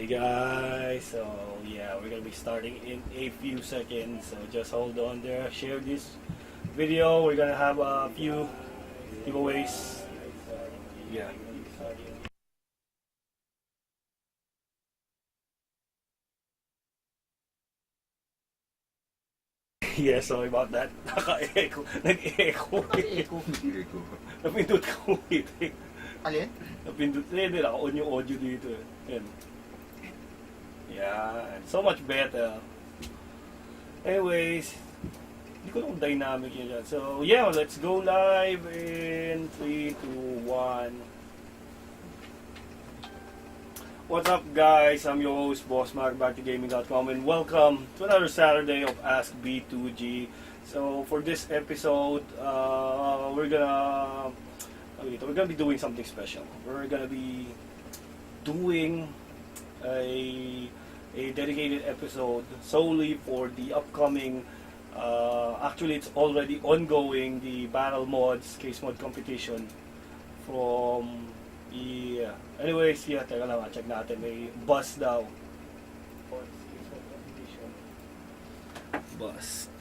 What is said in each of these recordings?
guys, so yeah, we're gonna be starting in a few seconds, so just hold on there, share this video. We're gonna have a few giveaways. Yeah. Yeah, sorry about that. Naka-echo. Nag-echo. Napindot ko eh. Alin? Napindot. Hindi, naka-on yung audio dito eh. Yan. Yeah, so much better. Anyways, hindi ko lang dynamic yun dyan. So yeah, let's go live in 3, 2, 1. What's up guys, I'm your host Boss Mark, BattleMods, and welcome to another Saturday of Ask B2G. So for this episode, we're gonna be doing something special. We're gonna be doing a dedicated episode solely for the upcoming, actually it's already ongoing, the BattleMods CaseMod competition from, yeah. Anyways, yeah, teka lang, check natin, may bus daw. CaseMod competition. Bus.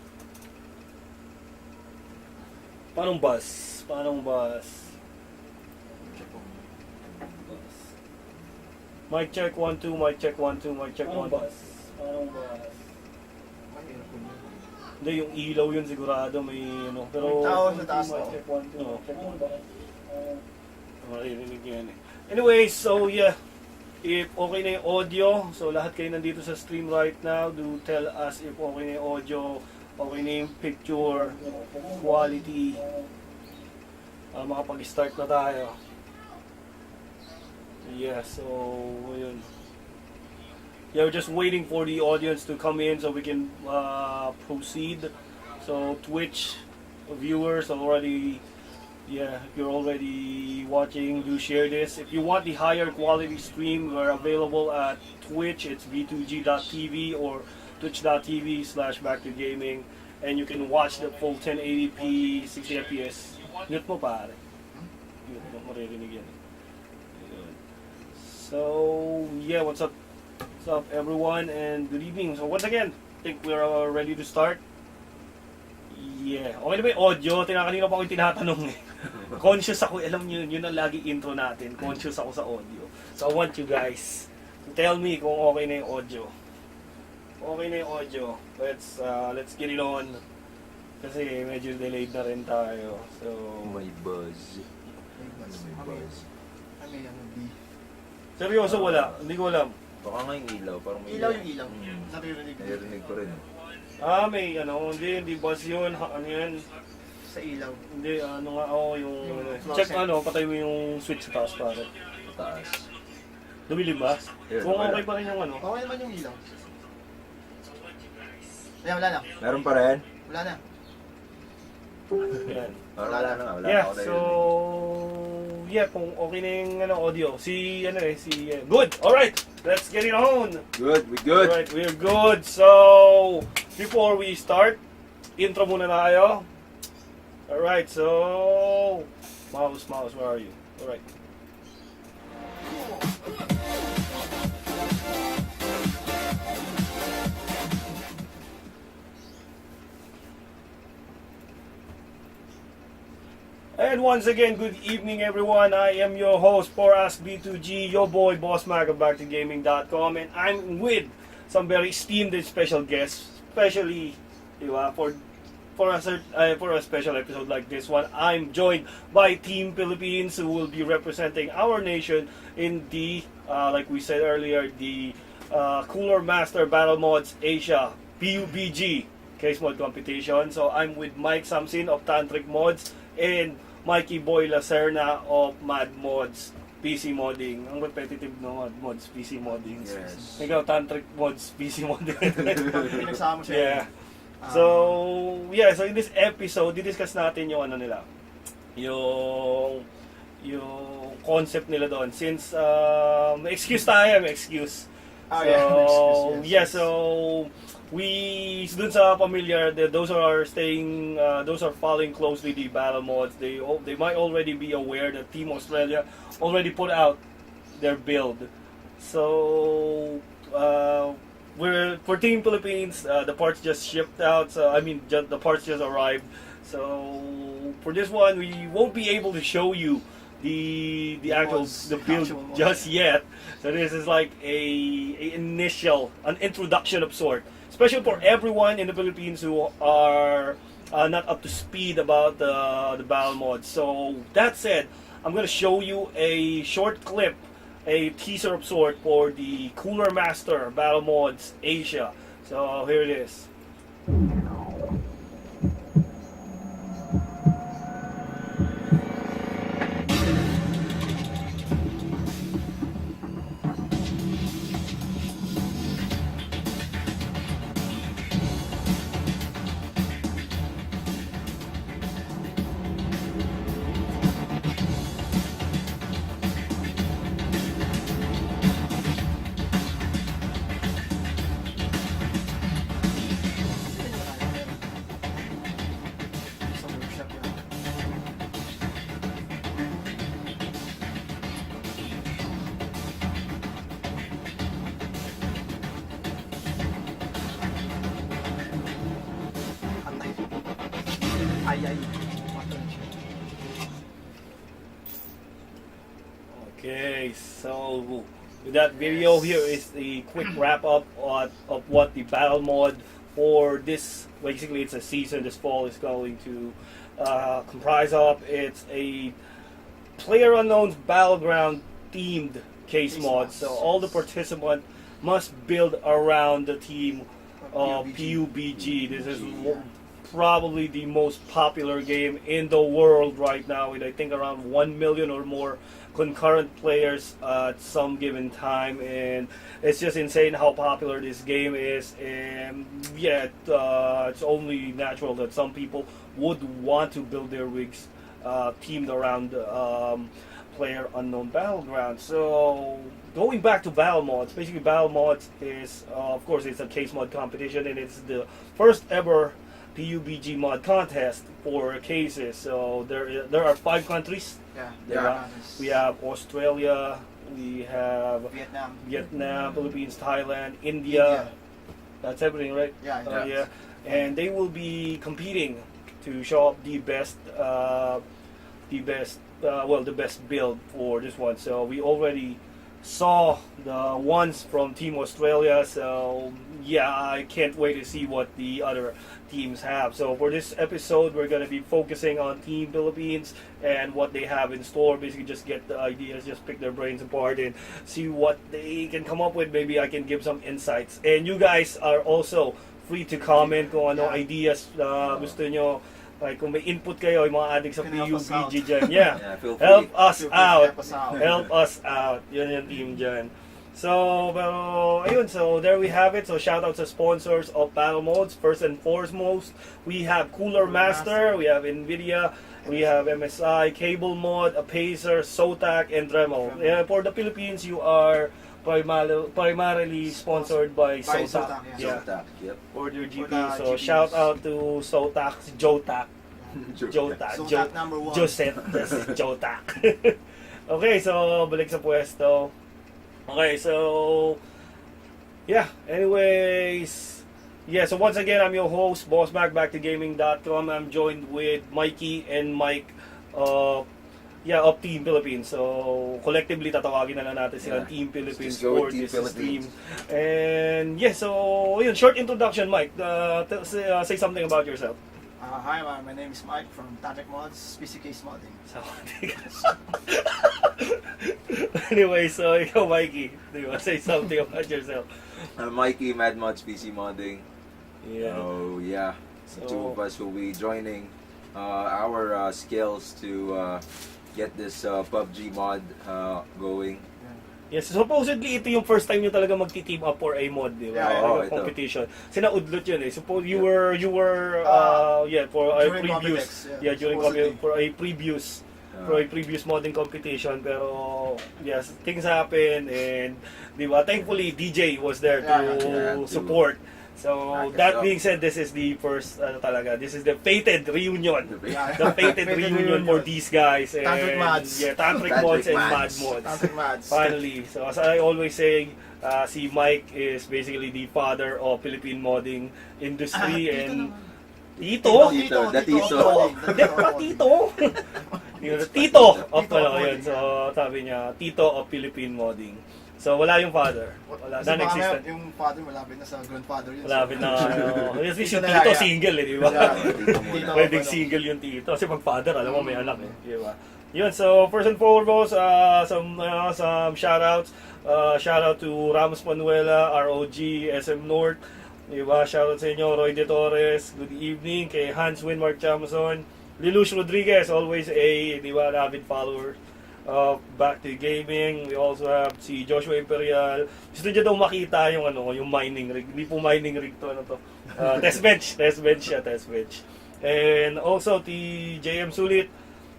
Paanong bus? Paanong bus? Mic check 1 2, mic check 1 2, mic check 1. Bus. Parang bus. Hindi, yung ilaw yun sigurado may ano. Pero tao sa taas. Mic check 1 2. Check 1 bus. Maririnig yan eh. Anyways, so yeah. If okay na yung audio, so lahat kayo nandito sa stream right now, do tell us if okay na yung audio, okay na yung picture, quality. Makapag-start na tayo. Yeah, so yun. Yeah, we're just waiting for the audience to come in so we can proceed. So Twitch viewers already, yeah, if you're already watching, do share this. If you want the higher quality stream, we're available at Twitch. It's B2G.tv or twitch.tv/backtogaming, and you can watch the full 1080p 60 fps. Mute mo pare. Mute mo, maririnig yan. So yeah, what's up everyone, and good evening. So once again, I think we're ready to start. Yeah, okay na ba yung audio? Kanina pa ako yung tinatanong eh. Conscious ako, alam nyo, yun ang lagi intro natin. Conscious ako sa audio. So I want you guys to tell me kung okay na yung audio. Okay na yung audio. Let's get it on. Kasi medyo delayed na rin tayo. So may buzz. May buzz. May B. Seryoso wala, hindi ko alam. Baka nga yung ilaw, parang may Ilaw yung ilaw. Naririnig. Naririnig ko rin. May hindi bus yun, ano yan? Sa ilaw. Hindi, ano nga ako yung Yung check fluorescent. patay mo yung switch sa taas pare. Taas. Dumilim ba? Yun, Kung wala. okay pa rin yung ano. Okay naman yung ilaw. Ayan, wala na. Meron pa rin? Wala na. Yan. Wala na nga, wala Yeah, ako na so yeah, kung okay na yung audio. Good. All right. Let's get it on. Good, we good. All right, we're good. So, before we start, intro muna tayo. All right. So, mouse, where are you? All right. And once again, good evening everyone. I am your host for Ask B2G, your boy Boss Mark of BattleMods, and I'm with some very esteemed and special guests, especially for a special episode like this one. I'm joined by Team Philippines, who will be representing our nation in the, like we said earlier, the Cooler Master BattleMods Asia PUBG CaseMod competition. So I'm with Mike Samsin of Tantric Mods and Mikey Boy Lacerna of Mad Mods PC Modding. Ang repetitive no, Mad Mods PC Modding. Yes. Ikaw, Tantric Mods PC Modding. Pinagsama siya. Yeah. So in this episode, di-discuss natin yung ano nila. Yung concept nila doon. Since may excuse tayo, may excuse. Oh, So, yeah, yeah, excuse, yes. so we dun sa familiar, those are following closely the BattleMods. They might already be aware that Team Australia already put out their build So we're for Team Philippines. The parts just shipped out. So I mean, the parts just arrived. So for this one, we won't be able to show you the build actual mods. just yet. So this is like an introduction of sort, especially for everyone in the Philippines who are not up to speed about the BattleMods. So that said, I'm gonna show you a short clip, a teaser of sort for the Cooler Master BattleMods Asia. So here it is. Sa workshop yun. Atay. Ay. Matay siya. Okay, so with that video, here is the quick wrap up of what the battle mod for this, basically it's a season this fall, is going to comprise of. It's a player unknown's battleground themed case mod, so all the participants must build around the team of PUBG. This is probably the most popular game in the world right now, with I think around 1 million or more concurrent players at some given time, and it's just insane how popular this game is. And yeah, it's only natural that some people would want to build their rigs teamed around player unknown battleground. So going back to BattleMods, basically BattleMods is of course it's a case mod competition, and it's the first ever PUBG mod contest for cases. So there are 5 countries. Yeah. We have Australia, we have Vietnam. Philippines, Thailand, India. That's everything, right? Yeah. Yeah. And they will be competing to show up the best build for this one. So we already saw the ones from Team Australia, so yeah, I can't wait to see what the other teams have. So for this episode, we're going to be focusing on Team Philippines and what they have in store. Basically just get the ideas, just pick their brains apart and see what they can come up with. Maybe I can give some insights, and you guys are also free to comment kung ano ideas gusto nyo. Like kung may input kayo, yung mga addict sa PUBG dyan. Yeah, feel free. help us out. Help us out. Help us out. Yun yung team dyan. So, pero, ayun, so there we have it. So, shout out to sponsors of BattleMods. First and foremost, we have Cooler Master, we have NVIDIA, we have MSI, CaseMod, Apacer, Sotac, and Dremel. For the Philippines, you are primarily sponsored by Sotac. Yeah. Sotac, yep. For their GP. the So, GPs. shout out to Sotac, Jotac. Sotac number 1. Josette, Jotac. Okay, so balik sa pwesto. Okay, so yeah, anyways, yeah, so once again, I'm your host, Boss Mac, back2gaming.com. I'm joined with Mikey and Mike of Team Philippines. So collectively tatawagin na lang natin silang Team Philippines Just go for with Team this Philippines. team. And yeah, so yun, short introduction, Mike. Say something about yourself. Hi, my name is Mike from BattleMods, PC Case Modding. So, anyway, so ikaw, Mikey, do you want to say something about yourself? Mikey, MadMods PC Modding. Yeah. Oh yeah, So, two of us will be joining our skills to get this PUBG mod going. yes, supposedly ito yung first time nyo talaga magti-team up for a mod, di ba? Yeah, oo, Like a ito. competition. Sinaudlot yun eh. Suppose you were for a During previous Computex, during supposedly. for a previous modding competition, pero yes, things happen, and di ba, thankfully DJ was there to Yeah, support. So Nice. that being said, this is the first this is the fated reunion. Yeah. The fated reunion for these guys. And, Tantric Mods. Yeah, Tantric Tantric Mods and Mad Mods. Mods. Tantric Mods. Finally. So as I always say, si Mike is basically the father of Philippine modding industry. And Tito? The Tito. Hindi pa Tito. Yung Tito of yun. So sabi niya, Tito of Philippine modding. So wala yung father. Wala, Kasi baka non-existent. yung father malapit na sa grandfather yun. Malapit na at least yung Tito Tito talaga. single di ba? Tito Pwedeng pa lang. single yung Tito. Kasi pag father, alam mo may anak di ba? Yun, so first and foremost, some shoutouts. Shoutout to Ramos Manuela, ROG, SM North. Di ba? Shoutout sa inyo, Roy De Torres. Good evening. Kay Hans Winmark Chamazon. Lelouch Rodriguez, always a, di ba, an avid follower of Back to Gaming. We also have si Joshua Imperial. Gusto niya daw makita yung yung mining rig. Hindi po mining rig to, test bench siya, test bench. And also the JM Sulit,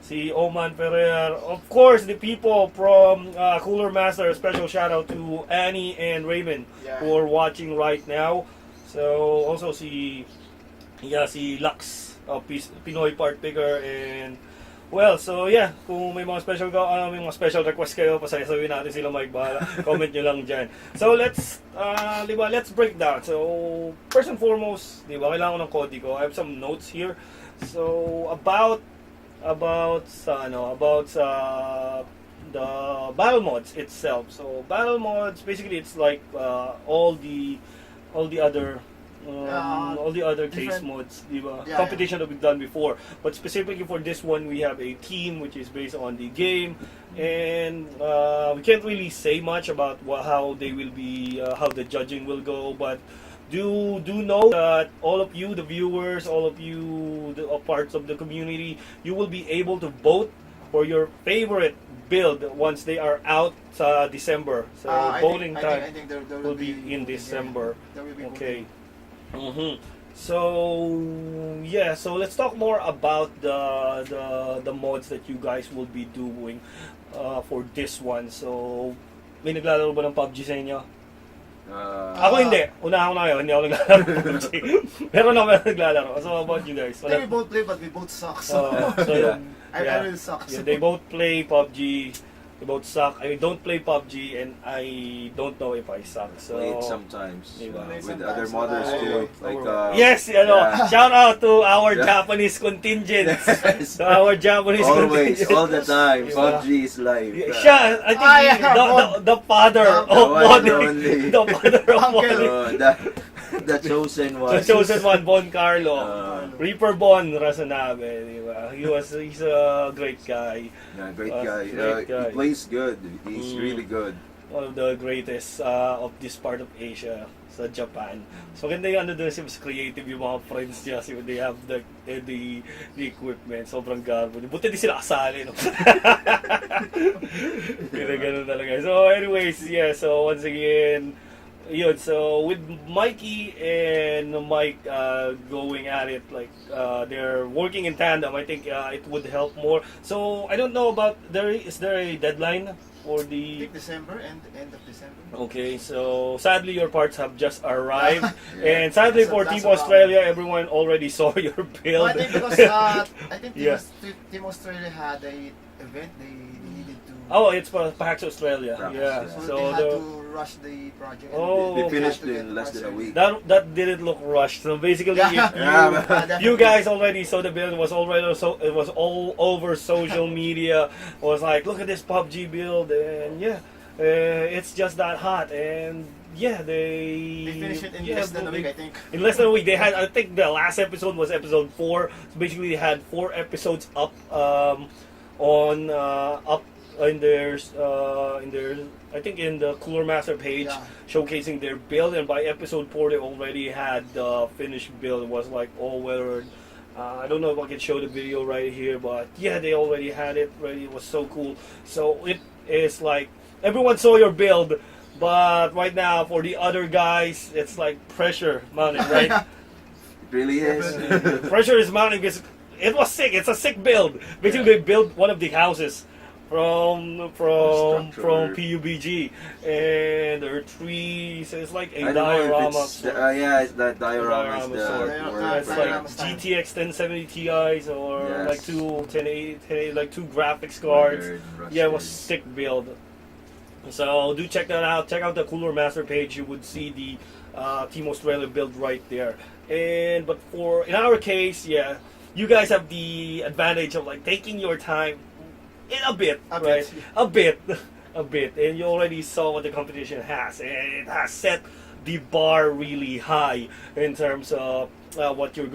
si Oman Ferrer. Of course, the people from Cooler Master. Special shout out to Annie and Raymond who are watching right now. So also si Lux, Pinoy part picker. And well, so yeah, kung may mga special request kayo, pasayasawin natin sila, Mike, bahala. Comment nyo lang dyan. So let's break down. So first and foremost, di ba, kailangan ko ng kodi ko. I have some notes here. So about sa the BattleMods itself. So BattleMods, basically it's like all the other case mods, diba? Competition that we've done before. But specifically for this one, we have a team which is based on the game, and we can't really say much about how they will be, how the judging will go. But do know that all of you, the viewers, all of you, the parts of the community, you will be able to vote for your favorite build once they are out sa December. So voting time I think there will be in December. There will be Okay. So yeah, so let's talk more about the mods that you guys will be doing for this one. So may naglalaro ba ng PUBG sa inyo? Ako hindi. Una ako na yun. Hindi ako naglalaro ng PUBG. Pero na ako naglalaro. So how about you guys? We both play, but we both suck. So yeah. I really suck. Yeah, they both play PUBG. They both suck. I don't play PUBG, and I don't know if I suck. So Play it sometimes diba? with other modders too. Like yes, shout out to our Japanese contingents. To our Japanese always, contingents. all the time. Diba? PUBG is live. Siya, I think the father of modding. The father of modding. The chosen one. The chosen one, Bon Carlo. Reaper Bon Razanabe, di ba? He's a great guy. Yeah, great guy. Great guy. He plays good. He's really good. One of the greatest of this part of Asia, sa Japan. So ganda yung doon, mas creative yung mga friends niya. So they have the equipment. Sobrang garbo. Buti di sila kasali, no? Kaya ganun talaga. So anyways, yeah. So once again, yun, so with Mikey and Mike going at it, like they're working in tandem, I think it would help more. So I don't know about is there a deadline for the December, end of December. Okay, so sadly your parts have just arrived, and sadly for Team Australia, everyone already saw your build. I think because I think Team Australia had a event they needed to. Oh, it's PAX Australia. Yeah. So they had to rush the project. Oh, they finished in less than a week. That didn't look rushed. So basically, you guys already saw the build. It was all over social media. It was like, look at this PUBG build, and it's just that hot. And yeah, they finished it in less than a week, I think. In less than a week, they had. I think the last episode was episode 4. So basically, they had 4 episodes up in their I think in the Cooler Master page, showcasing their build, and by episode 4 they already had the finished build. It was like all weathered. I don't know if I can show the video right here, but yeah, they already had it ready. It was so cool. So it is like everyone saw your build, but right now for the other guys, it's like pressure mounting, right? It really is. Pressure is mounting because it was sick. It's a sick build. Basically, they built one of the houses from PUBG, and there are three. So it's like a I don't know if diorama. it's yeah, it's that diorama is Diorama sword. the word. Yeah, It's it's for like it. Diorama. GTX 1070 Ti's or Yes. like two 1080, like two graphics cards. Rusted. Yeah, it was sick build. So do check that out. Check out the Cooler Master page. You would see the Team Australia build right there. And but for in our case, yeah, you guys have the advantage of like taking your time in a bit, A right? bit. A bit, a bit, and you already saw what the competition has, and it has set the bar really high in terms of what you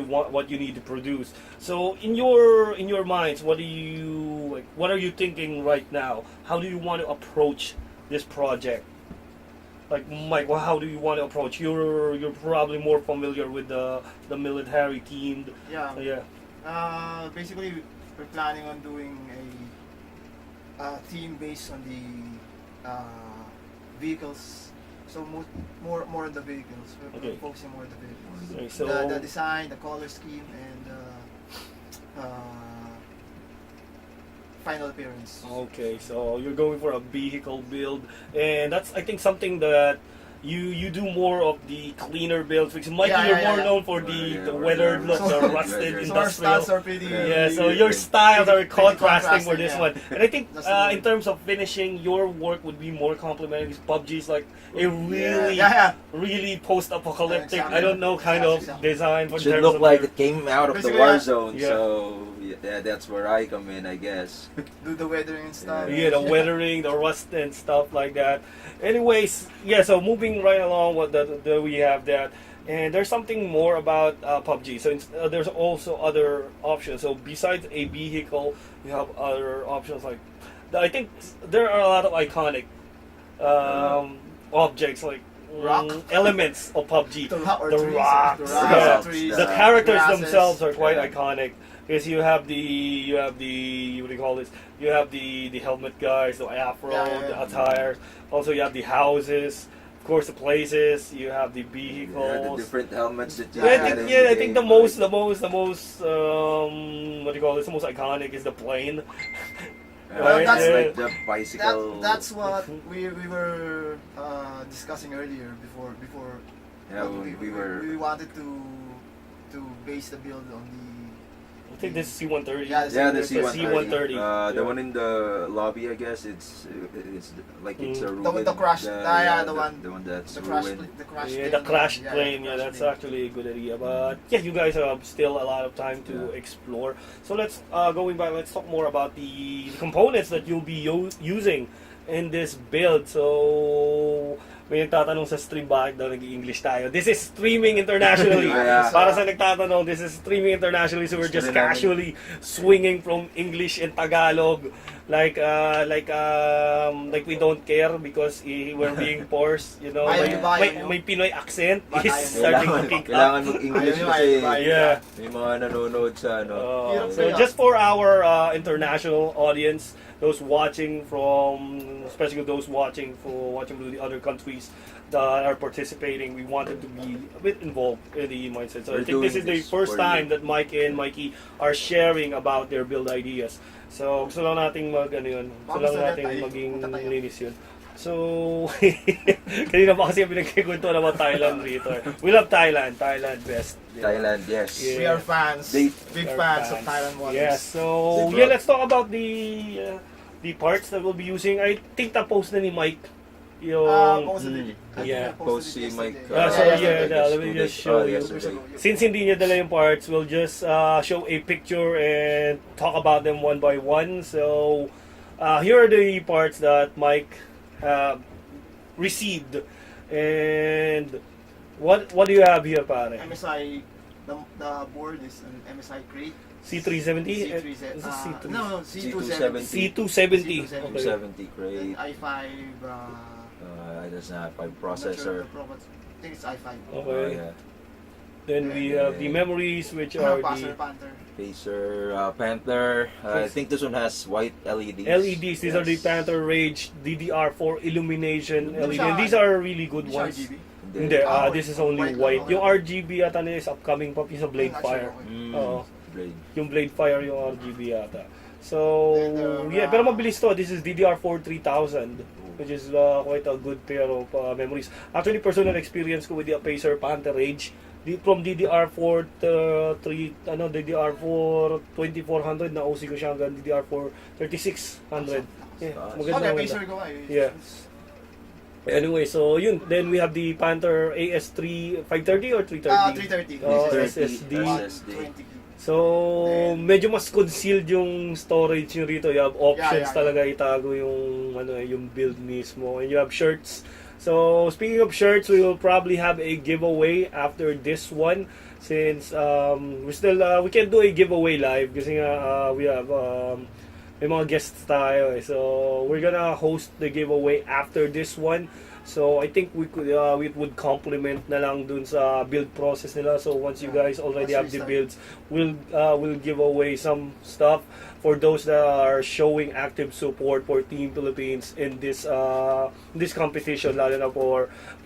want, what you need to produce. So in your minds, what are you thinking right now? How do you want to approach this project? Like Mike, well, how do you want to approach? You're probably more familiar with the military team. Yeah. Yeah. Basically, we're planning on doing a team based on the vehicles. So more on the vehicles. We're Okay. focusing more on the vehicles. Okay, so The design, the color scheme, and final appearance. okay, so you're going for a vehicle build, and that's I think something that you do more of the cleaner builds. Because Mikey, Yeah, you're yeah, more yeah. known for the weathered look, the rusted So So our industrial. styles are pretty. Yeah, so your styles are pretty contrasting for contrasting, this yeah. one, and I think That's the word. in terms of finishing, your work would be more complementary. Because PUBG is like a really, Yeah. really post-apocalyptic. Exactly. I don't know kind of Exactly. design for Should terms look of like your- it came out of the Basically, war yeah. zone, Yeah. so yeah, that's where I come in, I guess. Do the weathering and stuff. Yeah, the weathering, the rust and stuff like that. Anyways, yeah, so moving right along, we have that. And there's something more about PUBG. So there's also other options. So besides a vehicle, you have other options like, I think there are a lot of iconic objects like Rock. elements of PUBG. The rock or The trees. rocks, The yeah. rocks, trees. The characters grasses. themselves are quite Yeah. iconic. Because you have the what do you call this? You have the helmet guys, the afro, Yeah. the attires. Also, you have the houses, of course, the places. You have the Yeah, the vehicles. different helmets that you Yeah, I had think in I the think game, the most like, what do you call this? The most iconic is the plane. Well, Right, that's yeah. like the bicycle. That's what we were discussing earlier before. Yeah, we wanted to base the build on I think this is C-130. Yeah, Yeah, the It's a C-130. Yeah. The one in the lobby, I guess it's like it's a Mm. ruined. The crash- the one that's the crash ruined. the crash Yeah, the crashed yeah, plane. Yeah, crash that's plane. actually a good idea. But yeah, you guys have still a lot of time to Yeah. explore. So let's going back. Let's talk more about the components that you'll be using in this build. So may nagtatanong sa stream bakit daw nag-English tayo. This is streaming internationally. Yeah. Para sa nagtatanong, this is streaming internationally. So we're just Gusto rin namin. casually swinging from English and Tagalog. Like we don't care because we're being forced, you know. Ayaw May, nyo ba, may Pinoy accent Ba't is ayaw nyo? starting to Kailangan, kick up. kailangan mag-English Ayaw, kasi ayaw, ayaw. Yeah. may mga nanonood sa ano. Hirap So kaya. just for our international audience, those watching especially those watching from the other countries that are participating, we wanted to be a bit involved in the mindset. So I We're think this is doing the this first for time you. that Mike and Mikey are sharing about their build ideas. So gusto lang nating gusto lang nating maging linis yun. So, kanina pa kasi pinagkikwento naman Thailand rito. We love Thailand. Thailand best. Thailand, yes. Yeah. We are fans, They- big They're fans of fans. Thailand models. Yeah, so They brought- let's talk about the parts that we'll be using. I think na-post na ni Mike yung Posted it. I think yeah. I posted Post it si yesterday. Mike. So let me just show you. Yesterday. Since hindi niya dala yung parts, we'll just show a picture and talk about them one by one. So here are the parts that Mike received. And what do you have here, pare? MSI, the board is an MSI crate. C370? C370. Is this C3? No, C270. C270. C270. Okay. 270 And crate. i5. That's not Not a sure processor. the pro, but I think it's i5. Okay. Yeah. Then we have the memories, which are Passer the Panther. Pacer, Panther. I think this one has white LEDs. LEDs. These are the Yes. Panther Rage DDR4 illumination Hindi LED. siya- And these are really good Hindi siya ones. RGB. Hindi, this is only White white. lang, Yung okay. RGB yata nila is upcoming pa, yung sa Blade Actually, Fire. okay. Mm, Oo. Blade. Yung Blade Fire yung RGB yata. So, Then the yeah, RAM. pero mabilis to. This is DDR4 3000, which is quite a good pair of memories. Actually, personal experience ko with the Acer Panther Age, from DDR4 DDR4 2400 na OC ko siya hanggang DDR4 3600. Yeah, maganda. Okay, Pacer ko ay. Yeah. Anyway, so yun. Then we have the Panther AS3 530 or 330? 330. Oh, 330 SSD. 120 gig. So, medyo mas concealed yung storage nyo rito. You have options Yeah. talaga itago yung yung build mismo. And you have shirts. So, speaking of shirts, we will probably have a giveaway after this one, since we can't do a giveaway live kasi nga we have may mga guests tayo. So, we're gonna host the giveaway after this one. So, I think we could we would complement na lang dun sa build process nila. So, once you guys already have the builds, we'll give away some stuff for those that are showing active support for Team Philippines in this competition, lalo na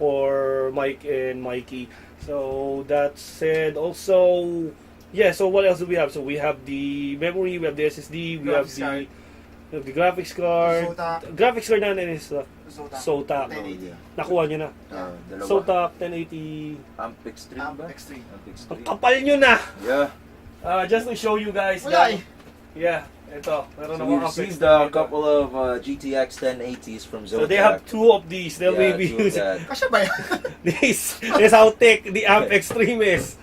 for Mike and Mikey. So, that said, also, yeah, so what else do we have? So, we have the memory, we have the SSD, we have the graphics card. Graphics card natin is SOTA. 1080. Nakuha nyo na. Dalawa. SOTA 1080. Amp Extreme Amp ba? Extreme. Amp Ang Extreme. kapal nyo na! Yeah. Just to show you guys. Wala eh. Yeah, ito. Meron So akong we Amp received Extreme a dito. couple of GTX 1080s from Zotac. So they have two of these. They'll Yeah, be two of using. that. Kasya ba yan? This is how thick the Amp Extreme is.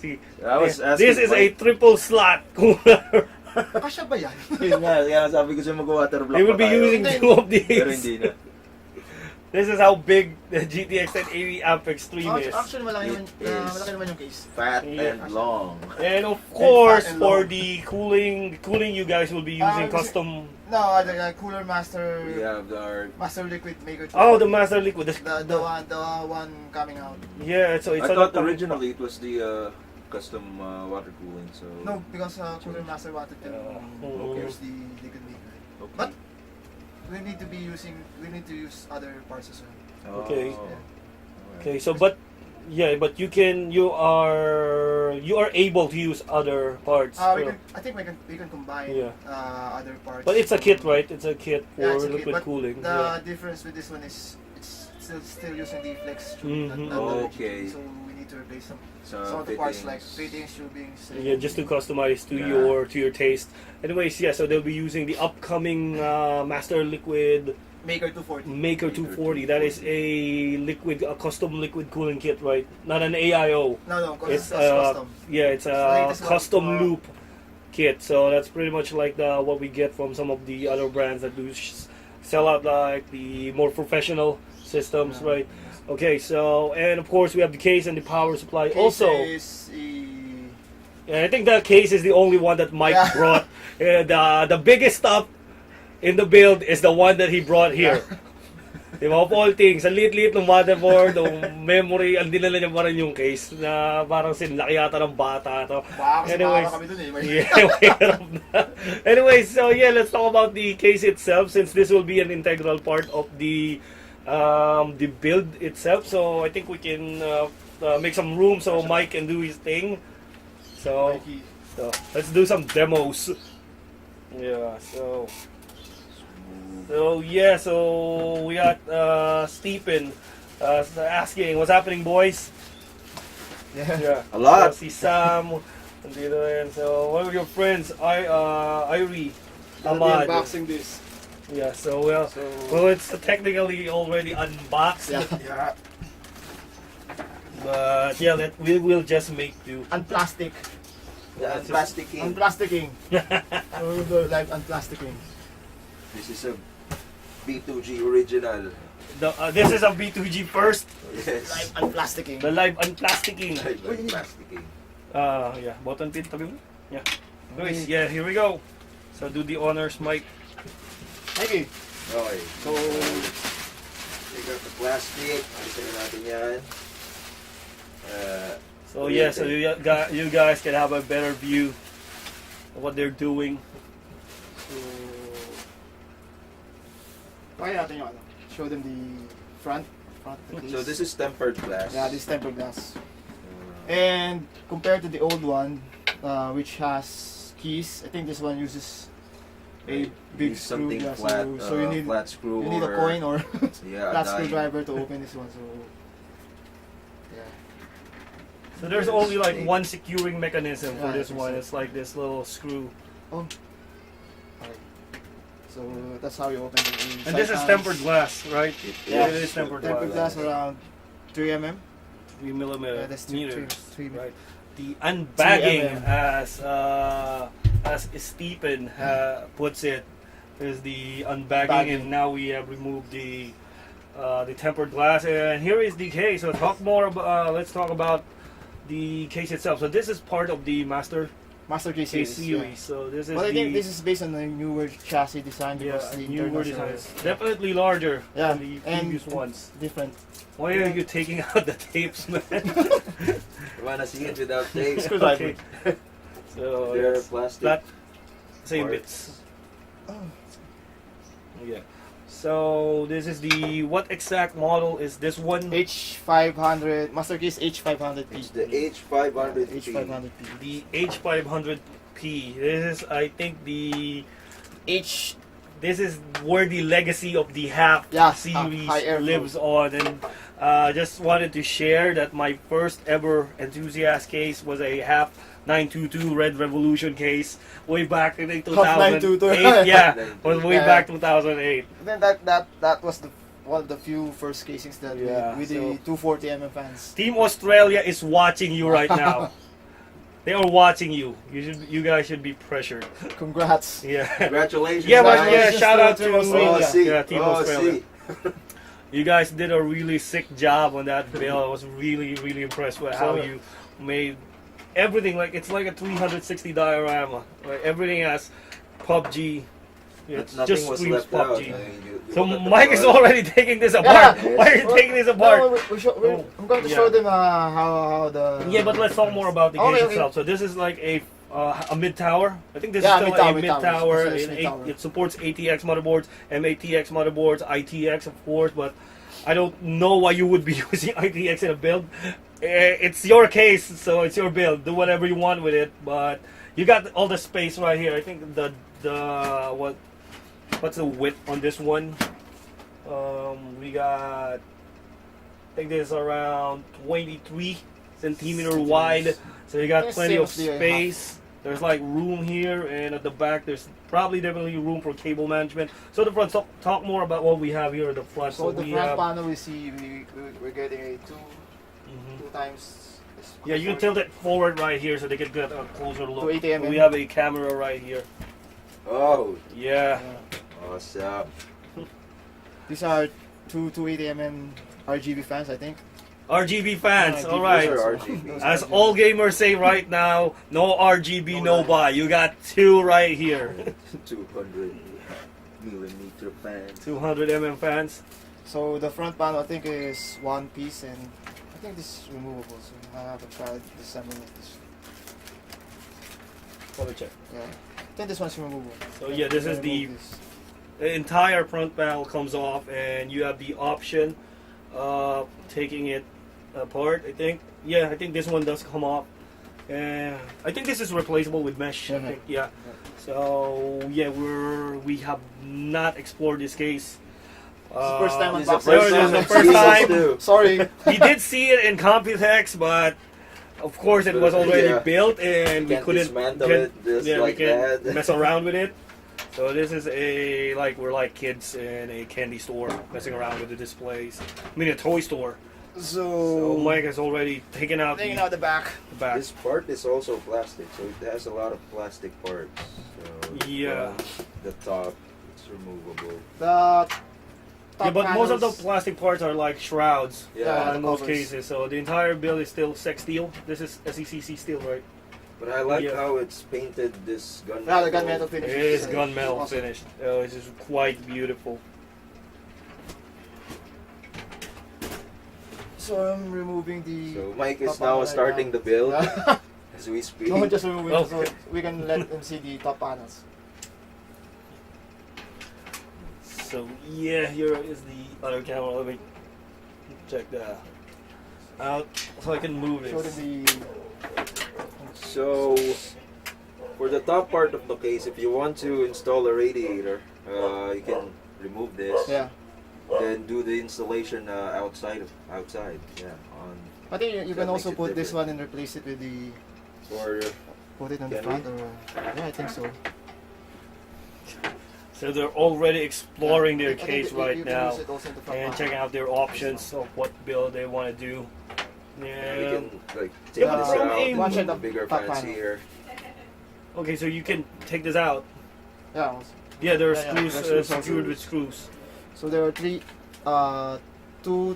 See, I was asking this is a Mike- triple slot cooler. Kasya ba yan? Yun nga, kaya sabi ko siya mag-water block They will pa be tayo. using Hindi. two of Pero these. hindi na. This is how big the GTX 1080 Amp Extreme is. Actually, malaki naman, It is. malaki naman yung case. Fat Yeah. and long. And of course, and for long. the cooling you guys will be using custom. No, the Cooler Master, We have our Master Liquid Maker 2. Oh, the Master Liquid. The one coming out. Yeah, so it's I on thought the- originally it was the custom water cooling. So No, because Cooler Master wanted to okay. use the Liquid Maker. Okay. But we need to use other parts as well. Okay. Alright. Okay, so but you are able to use other parts. I think we can combine Yeah. other parts. But it's a kit, right? It's a kit for Yeah, it's a kit, liquid but cooling. The Yeah. difference with this one is it's still using the flex tube, Mhm. not the Okay. rigid, so we need to replace some So of the parts like fittings. fittings, tubings. Yeah, just to customize to Yeah. your taste. Anyways, yeah, so they'll be using the upcoming Master Liquid Maker 240. Maker 240. That is a custom liquid cooling kit, right? Not an AIO. No, because It's it's custom. yeah, it's the a latest one custom for- loop kit. So that's pretty much like what we get from some of the other brands that do sell out like the more professional systems, Yeah. right? Okay, so and of course we have the case and the power supply. Case Also, is yeah, I think that case is the only one that Mike Yeah. brought. The biggest stuff in the build is the one that he brought here. Diba, of all things, ang liit-liit ng motherboard, ng memory, ang dinala niya pa rin yung case na parang sinlaki yata ng bata to. baka kasi Anyways, baka kami dun eh. yeah, mahirap na. Anyways, so yeah, let's talk about the case itself, since this will be an integral part of the build itself. So I think we can make some room so Mike can do his thing. So let's do some demos. Yeah, so we got Stephen asking, what's happening, boys? Yeah. A lot. So, si Sam, nandito rin. So, one of your friends, Irie, Ahmad. Unboxing this. Yeah, so well, it's technically already unboxed. Yeah. But yeah, we will just make do. Unplastic. Yeah, plasticking. Unplasticking. We'll go live unplasticking. This is a B2G original. This is a B2G first. Yes. Live unplasticking. The live unplasticking. Like plasticking. Yeah, button pin, tabi mo. Yeah. Anyways, yeah, here we go. So do the honors, Mike. Thank you. Okay. So, take out the plastic. Alisin na natin yan. So yeah, so you guys can have a better view of what they're doing. Pakaya natin yung ano. Show them the front. The case. So this is tempered glass. Yeah, this tempered glass. And compared to the old one, which has keys. I think this one uses a big Use screw. something Yeah, flat, so you need flat screw. you need a coin or yeah, flat a dime. screwdriver to open this one. So yeah. So there's only like one securing mechanism for Yeah, I this think one. so. It's like this little screw. Alright. So that's how you open the And side this is panels. tempered glass, right? Yeah, it is tempered Tempered glass. glass around 3 mm. 3 millimeter Yeah, that's meters. 3 Right. The unbagging, 3 as Stephen puts it, is the unbagging, Bagging. and now we have removed the tempered glass. And here is the case. So talk more about. Let's talk about the case itself. So this is part of the master Master case case series. series. So this is Well, I think the this is based on the newer chassis design because yeah, the newer internals design. are It's definitely larger Yeah, than the and- previous ones. different. Why are you taking out the tapes, man? You wanna see it without tape? Screwdriver. Okay. So They're that's plastic. that same parts. bits. Oh. Yeah. So this is the what exact model is this one? H500 Master case H500P. It's the H500. H500P. The H500P. This is, I think, the H. this is where the legacy of the half Yeah, series high airflow. lives on. And just wanted to share that my first ever enthusiast case was a half 922 Red Revolution case way back in 2008. 922. Yeah, was way Yeah. back 2008. Then that was the one of the few first casings that Yeah, with so- the 240 fans. Team Australia is watching you right now. They are watching you. You guys should be pressured. Congrats. Yeah. Congratulations. Yeah, but guys. yeah, shout out Team to Australia. Oh, see. yeah, Team oh, Australia. see. You guys did a really sick job on that bill. I was really, really impressed with how So- you made everything. Like it's like a 360 diorama. Like everything has PUBG. It Nothing just was screams left out. PUBG. I mean, you So look at the Mike is front. already taking this apart. Yeah. Why are you taking this apart? No, I'm going to Yeah. show them how the. Yeah, but let's talk more about the Okay, case okay. itself. So this is like a mid tower. I think this Yeah, is still mid-tower, a mid-tower. mid tower. This is mid-tower. It supports ATX motherboards, MATX motherboards, ITX of course. But I don't know why you would be using ITX in a build. It's your case, so it's your build. Do whatever you want with it. But you got all the space right here. I think what's the width on this one? We got. I think this is around 23 centimeter wide. So you got Yes, plenty of same as the space. There's like room here, and at the back there's probably definitely room for cable management. So the front, talk more about what we have here at the front. So the we front have, panel we see we're getting a two Mhm. times. this Yeah, you can tilt it forward right here so they can get a closer look. 280 mm. We have a camera right here. Oh, Yeah. awesome. These are two 280 RGB fans, I think. RGB fans, RGB. all right. Those are RGB. Those As RGB. all gamers say right now, no RGB, no buy. You got two right here. 200 millimeter fan. 200 fans. So the front panel I think is one piece, and I think this is removable. So I haven't tried assembling this. Let me check. Yeah, I think this one's removable. So yeah, this is the entire front panel comes off, and you have the option of taking it apart. I think. Yeah, I think this one does come off. And I think this is replaceable with mesh. I think. Yeah. So yeah, we have not explored this case. First time This is the unboxing. first This is time the I've first seen this time. too. Sorry. We did see it in Computex, but of course it was already Yeah. built, and we Can't couldn't dismantle get- it just yeah, like we can't that. mess around with it. So this is we're like kids in a candy store messing around with the displays. I mean a toy store. So Mike has already taken out taking the, out the back. the back. This part is also plastic, so it has a lot of plastic parts. So Yeah. the top, it's removable. The top Yeah, but most of the panels- plastic parts are like shrouds Yeah. in most covers. cases. So the entire build is still SEC steel. This is SECC steel, right? But I like Yeah. how it's painted this gun. Yeah, the gunmetal finish. It is gunmetal Awesome. finished. Oh, it's just quite beautiful. So I'm removing the. So Mike is top now panel right starting now. the build Yeah. as we speak. No, just removing it so Okay. we can let them see the top panels. So yeah, here is the other camera. Let me check that out so I can move Show it. them the. So For the top part of the case, if you want to install a radiator, you can remove this. Yeah. Then do the installation outside. Yeah. I think you That can also makes it put this different. one and replace it with the, Or put it on the Can front, or yeah, I think so. So they're already exploring their I think case you right can now use it also in the front and panel. checking out their options of what build they want to do. you Yeah. can like take Yeah, but this from out, a- Watch it, the the bigger top fans panel. here. Okay, so you can take this out. Yeah. Also. Yeah, there are Yeah, yeah, screws there's screws secured also. with screws. So there are two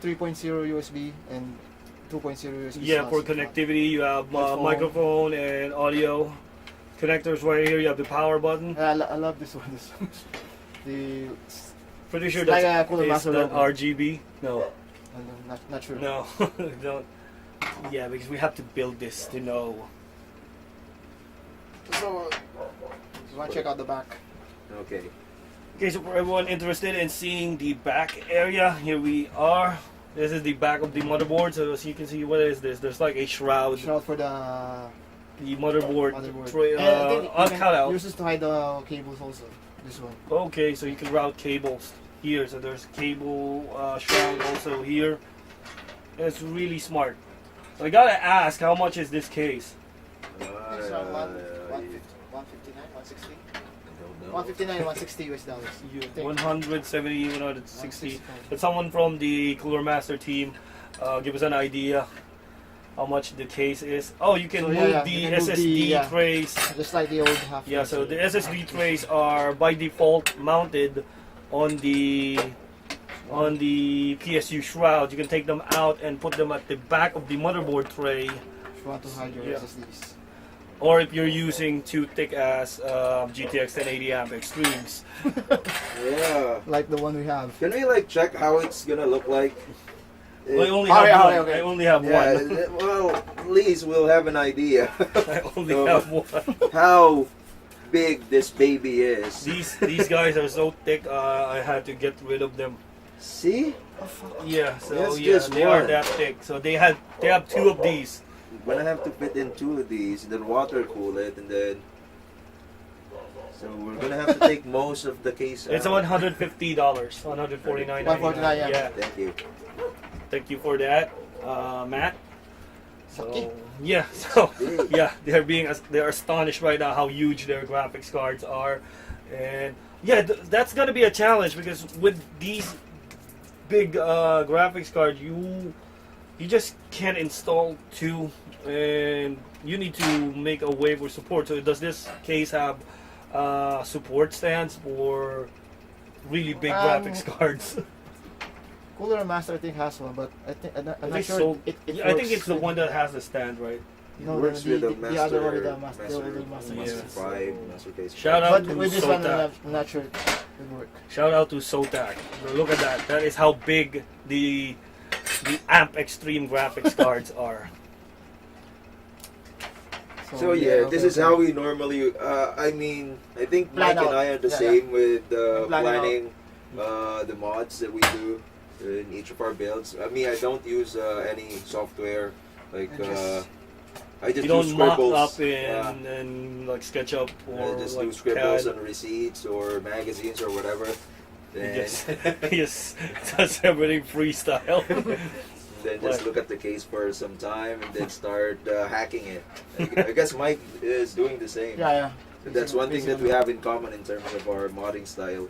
3.0 USB and 2.0 USB. Yeah, for slots in front. connectivity, you have Headphone. microphone and audio connectors right here. You have the power button. Yeah, I love this one. This one. The Pretty sure It's like that's a Cooler is Master that logo. RGB. No, not sure. no, don't. Yeah, because we have to build this to know. So you want to check out the back? Okay. Okay, so for everyone interested in seeing the back area, here we are. This is the back of the motherboard. So as you can see, what is this? There's like a shroud. Shroud for the The motherboard, tray, And I think you can cutout. use this to hide the cables also. This one. Okay, so you can route cables here. So there's cable shroud also here. And it's really smart. So I gotta ask, how much is this case? It's around 159, 160. I don't know. 159, 160 US dollars. I think. 170, 160. 165. But someone from the Cooler Master team give us an idea how much the case is. Oh, you can So, move yeah, the you can move SSD the, yeah. trays. Just like the old half. Yeah, so the SSD trays are by default mounted on the PSU shroud. You can take them out and put them at the back of the motherboard tray, If you want to hide your Yeah. SSDs. or if you're using two thick ass GTX 1080 amp extremes. Yeah. Like the one we have. Can we like check how it's gonna look like? I only Oh, have yeah, one. okay. I only have Yeah, one. well, at least we'll have an idea I only So- have one. how big this baby is. These guys are so thick. I had to get rid of them. See? Yeah, so That's yeah, just they are one. that thick. So they have two of these. We're gonna have to fit in two of these, then water cool it, and then. So we're gonna have to take most of the case It's out. $150, $149.99. $149, yeah. Yeah, Thank you. thank you for that, Matt. Okay. So yeah, so yeah, they're astonished right now how huge their graphics cards are, and yeah, that's gonna be a challenge because with these big graphics cards, you just can't install two, and you need to make a way for support. So does this case have support stands for really big graphics cards? Cooler Master I think has one, but I'm I not think sure. so. It Yeah, I think works it's the with- one that has the stand, right? It No, works the- with the the master, other one with the master- master, the master Yeah. 5, master case. Shout out But to with this one, Sotak. I'm not sure it would work. Shout out to Sotak. Look at that. That is how big the Amp Extreme graphics cards are. So yeah, this okay, is okay. how we normally. I mean, I think Plan Mike and out. I are the Yeah, same with Plan it out. planning the mods that we do in each of our builds. I mean, I don't use any software like. I just You do don't mock scribbles. up Yeah. and like SketchUp I or just like do scribbles CAD. on receipts or magazines or whatever. He Then, just, he just does everything freestyle. then just Like- look at the case for some time and then start hacking it. I guess Mike is doing the same. Yeah. So that's one thing that we have in common in terms of our modding style.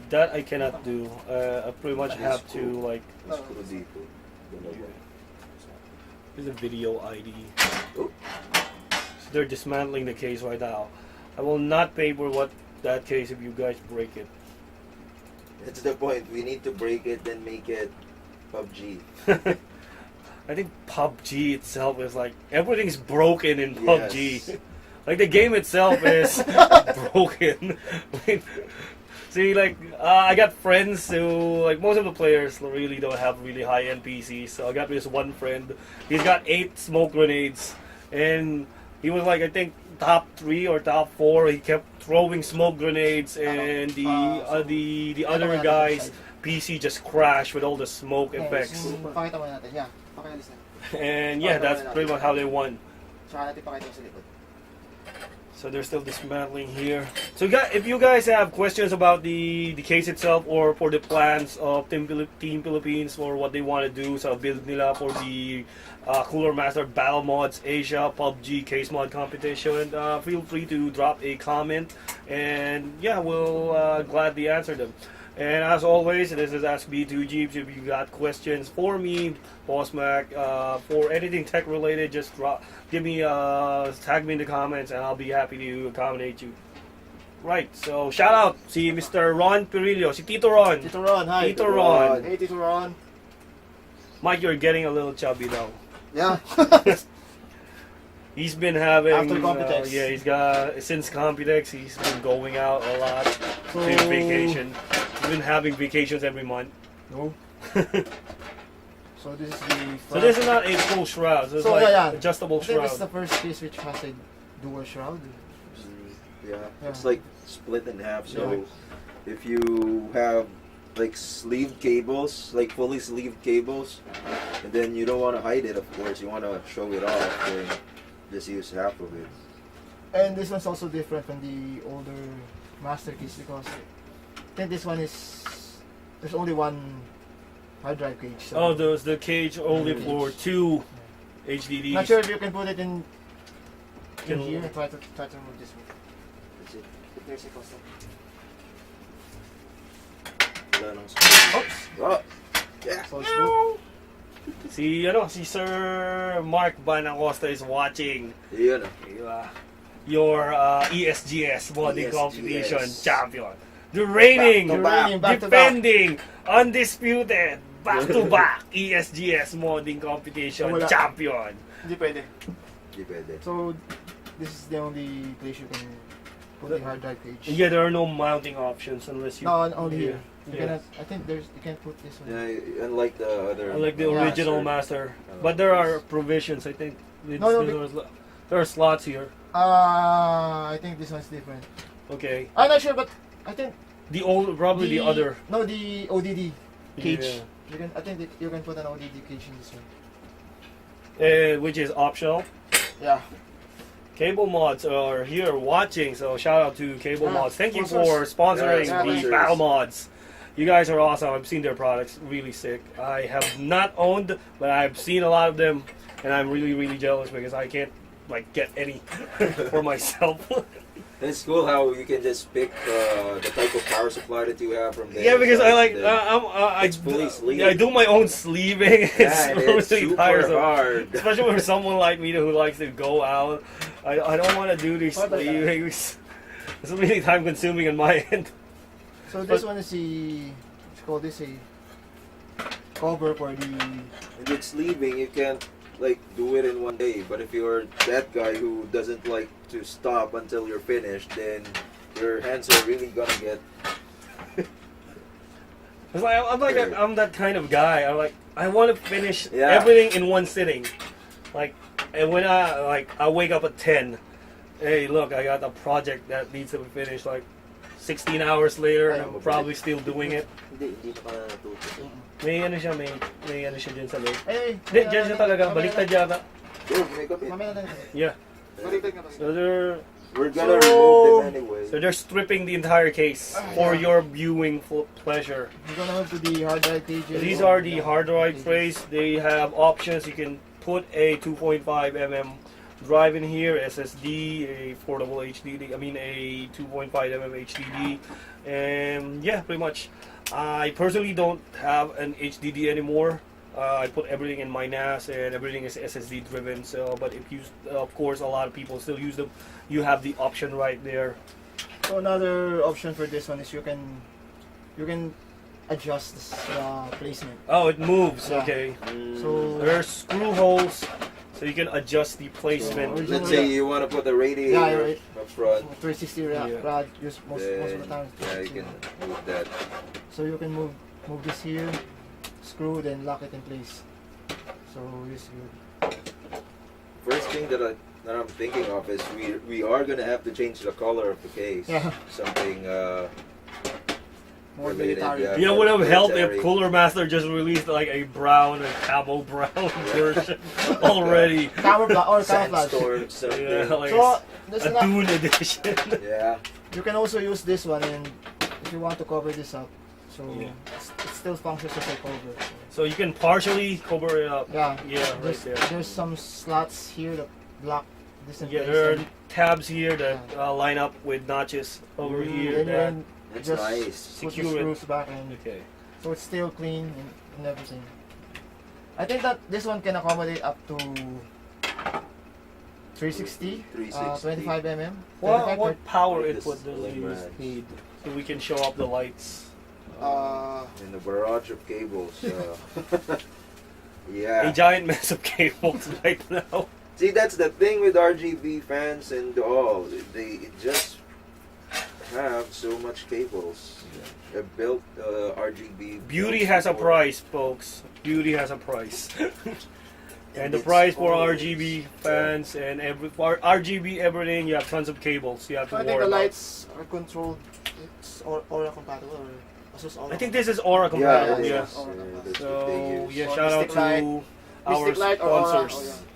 That I cannot do. I pretty much have to like. Let's put a dito. There's a video ID. Oh. So they're dismantling the case right now. I will not pay for that case if you guys break it. That's the point. We need to break it and make it PUBG. I think PUBG itself is like everything's broken in PUBG. Yes. Like the game itself is broken. See, like I got friends who like most of the players really don't have really high-end PCs. So I got this one friend. He's got 8 smoke grenades, and he was like I think top 3 or top 4. He kept throwing smoke grenades, and the other guy's PC just crashed with all the smoke effects. Pakita mo natin. Yeah. Pakialis na. And yeah, that's pretty much how they won. Saka natin pakita yung sa likod. So they're still dismantling here. So if you guys have questions about the case itself or for the plans of Team Philippines or what they want to do sa build nila for the Cooler Master BattleMods Asia PUBG CaseMod competition, feel free to drop a comment and yeah, we'll gladly answer them. And as always, this is Ask B2G. If you got questions for me, Boss Mac, for anything tech related, just tag me in the comments, and I'll be happy to accommodate you. Right. So shout out, si Mr. Ron Pirillo, si Tito Ron. Tito Ron, hi. Tito Ron. Hey, Tito Ron. Mike, you're getting a little chubby though. Yeah. He's been having After Computex. yeah, he's got since Computex. He's been going out a lot to vacation. He's been having vacations every month. No. So this is the front. So this is not a full shroud. So it's So, like yeah. adjustable I think this is shroud. the first case which has a dual shroud. Yeah, Yeah. it's like split in half. So Yeah. if you have like sleeved cables, like fully sleeved cables, and then you don't want to hide it, of course, you want to show it off, then just use half of it. And this one's also different from the older master case because I think this one is there's only one hard drive cage. So Oh, there's the cage only Cage. for 2 HDDs. not sure if you can put it in Can- here and try to remove this one. That's it. There's a custom. Wala nang Oops. Oh, yeah. So it's good. Si Sir Mark Banacosta is watching Yun. your ESGS modding ESGS. competition champion. The reigning, Back to back. defending, undisputed, back-to-back ESGS modding competition Wala. champion. Hindi pwede. Di pwede. So this is the only place you can put the hard drive cage. Yeah, there are no mounting options unless you. No, only here. You Yeah. cannot. I think you can't put this one. Yeah, unlike the other. Unlike the Yeah, original sure. master. But there are provisions, I think. No, there are slots here. I think this one's different. Okay. I'm not sure, but I think The old, probably the other. No, the ODD cage. Yeah. You can. I think that you can put an ODD cage in this one. Which is optional. Yeah. CableMods are here watching, so shout out to CableMods. Thank you for sponsors. sponsoring Yeah, the sponsors. BattleMods. You guys are awesome. I've seen their products, really sick. I have not owned, but I've seen a lot of them, and I'm really, really jealous because I can't like get any for myself. And it's cool how you can just pick the type of power supply that you have from there. Yeah, because I like I it's fully sleeved. I do my own sleeving. Yeah, and it's really super tiresome. hard. Especially for someone like me who likes to go out. I don't want to do these What about that? sleevings. It's really time consuming on my end. So this one is let's call this a cover for the. And with sleeving, you can't like do it in one day. But if you're that guy who doesn't like to stop until you're finished, then your hands are really gonna get. It's like I'm that kind of guy. I want to finish Yeah. everything in one sitting. Like, and when I wake up at 10. Hey, look, I got a project that needs to be finished. Like 16 hours later, and I'm probably still doing it. Hindi pa natututo. May ano siya dyan sa loob. Hey. Hindi, dyan siya talaga. Baliktad yata. Go, make up it. Mamaya na. Yeah. Baliktad ka ba? So they're We're gonna remove them anyway. So they're stripping the entire case for your viewing pleasure. We're gonna move to the hard drive cages. These are the hard drive trays. They have options. You can put a 2.5mm drive in here, SSD, a portable HDD. I mean a 2.5mm HDD, and yeah, pretty much. I personally don't have an HDD anymore. I put everything in my NAS and everything is SSD driven. So, but if you, of course, a lot of people still use them. You have the option right there. So another option for this one is you can adjust the placement. Oh, it moves. Yeah. Okay. So There's screw holes, so you can adjust the placement. So, Let's say you want to put a radiator Yeah, right. up front. 360 Yeah. rad use most of the time. Yeah, you can move that. So you can move this here, screw, then lock it in place. So it's good. First thing that I'm thinking of is we are gonna have to change the color of the case. Yeah. Something More Related, military. yeah. You know, would have helped if Military. Cooler Master just released like a brown and camo brown version already. Camouflage. Sandstorm, something. Yeah, like So, there's a not, Dune edition. Yeah. you can also use this one and if you want to cover this up. So, Yeah. it still functions as a cover. So you can partially cover it up. Yeah, Yeah, right there's, there. there's some slots here that block this in Yeah, place. there are and- tabs here that line up with notches over here. and That, then That's just nice. put the secure it. screws back and okay. so it's still clean and everything. I think that this one can accommodate up to 360, 360. 25 mm. What 25 what power Like input this, does like it use that. need so we can show up the lights? In the barrage of cables. A Yeah. giant mess of cables right now. See, that's the thing with RGB fans and all. They just have so much cables. They built RGB. Beauty builds has a for- price, folks. Beauty has a price. And the it's price for always- RGB fans and for RGB everything, you have tons of cables. You have to So I worry think the about. lights are controlled. It's Aura compatible or Asus Aura. I think this is Aura Yeah, compatible. it Yeah. is. Aura. That's what they So use. yeah, Or shout out Mystic Light. to our Mystic Light or Aura. sponsors. Oh, yeah.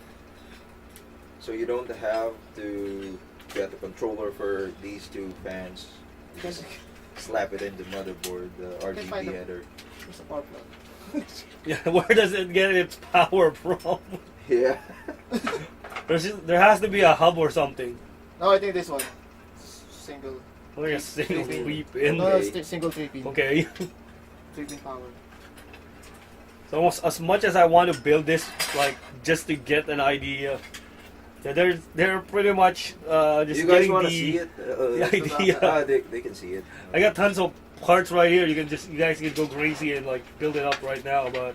So you don't have to get a controller for these two fans. You just slap it in the motherboard, the can find RGB them. header. There's a power plug. Yeah, where does it get its power from? Yeah. There has to be a hub or something. No, I think this one. Single. Like a single Three-pin. three pin. No, it's single 3-pin. Okay. 3-pin power. So almost as much as I want to build this, like just to get an idea, yeah, they're pretty much just You guys getting want to the see it? the idea. They can see it. I got tons of parts right here. You guys can go crazy and like build it up right now, but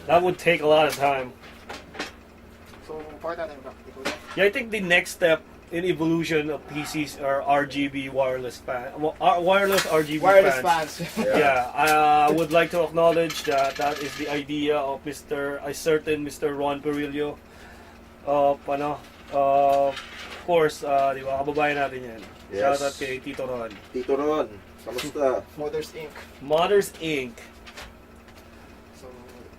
that would take a lot of time. So, part natin practical. Yeah, I think the next step in evolution of PCs are RGB wireless wireless RGB Wireless fans. fans. Yeah, I would like to acknowledge that that is the idea of a certain Mr. Ron Perillo. Of course, di ba, kababayan natin yan. Yes. Shout out kay Tito Ron. Tito Ron, kamusta? Mothers Inc. Modders Inc. So,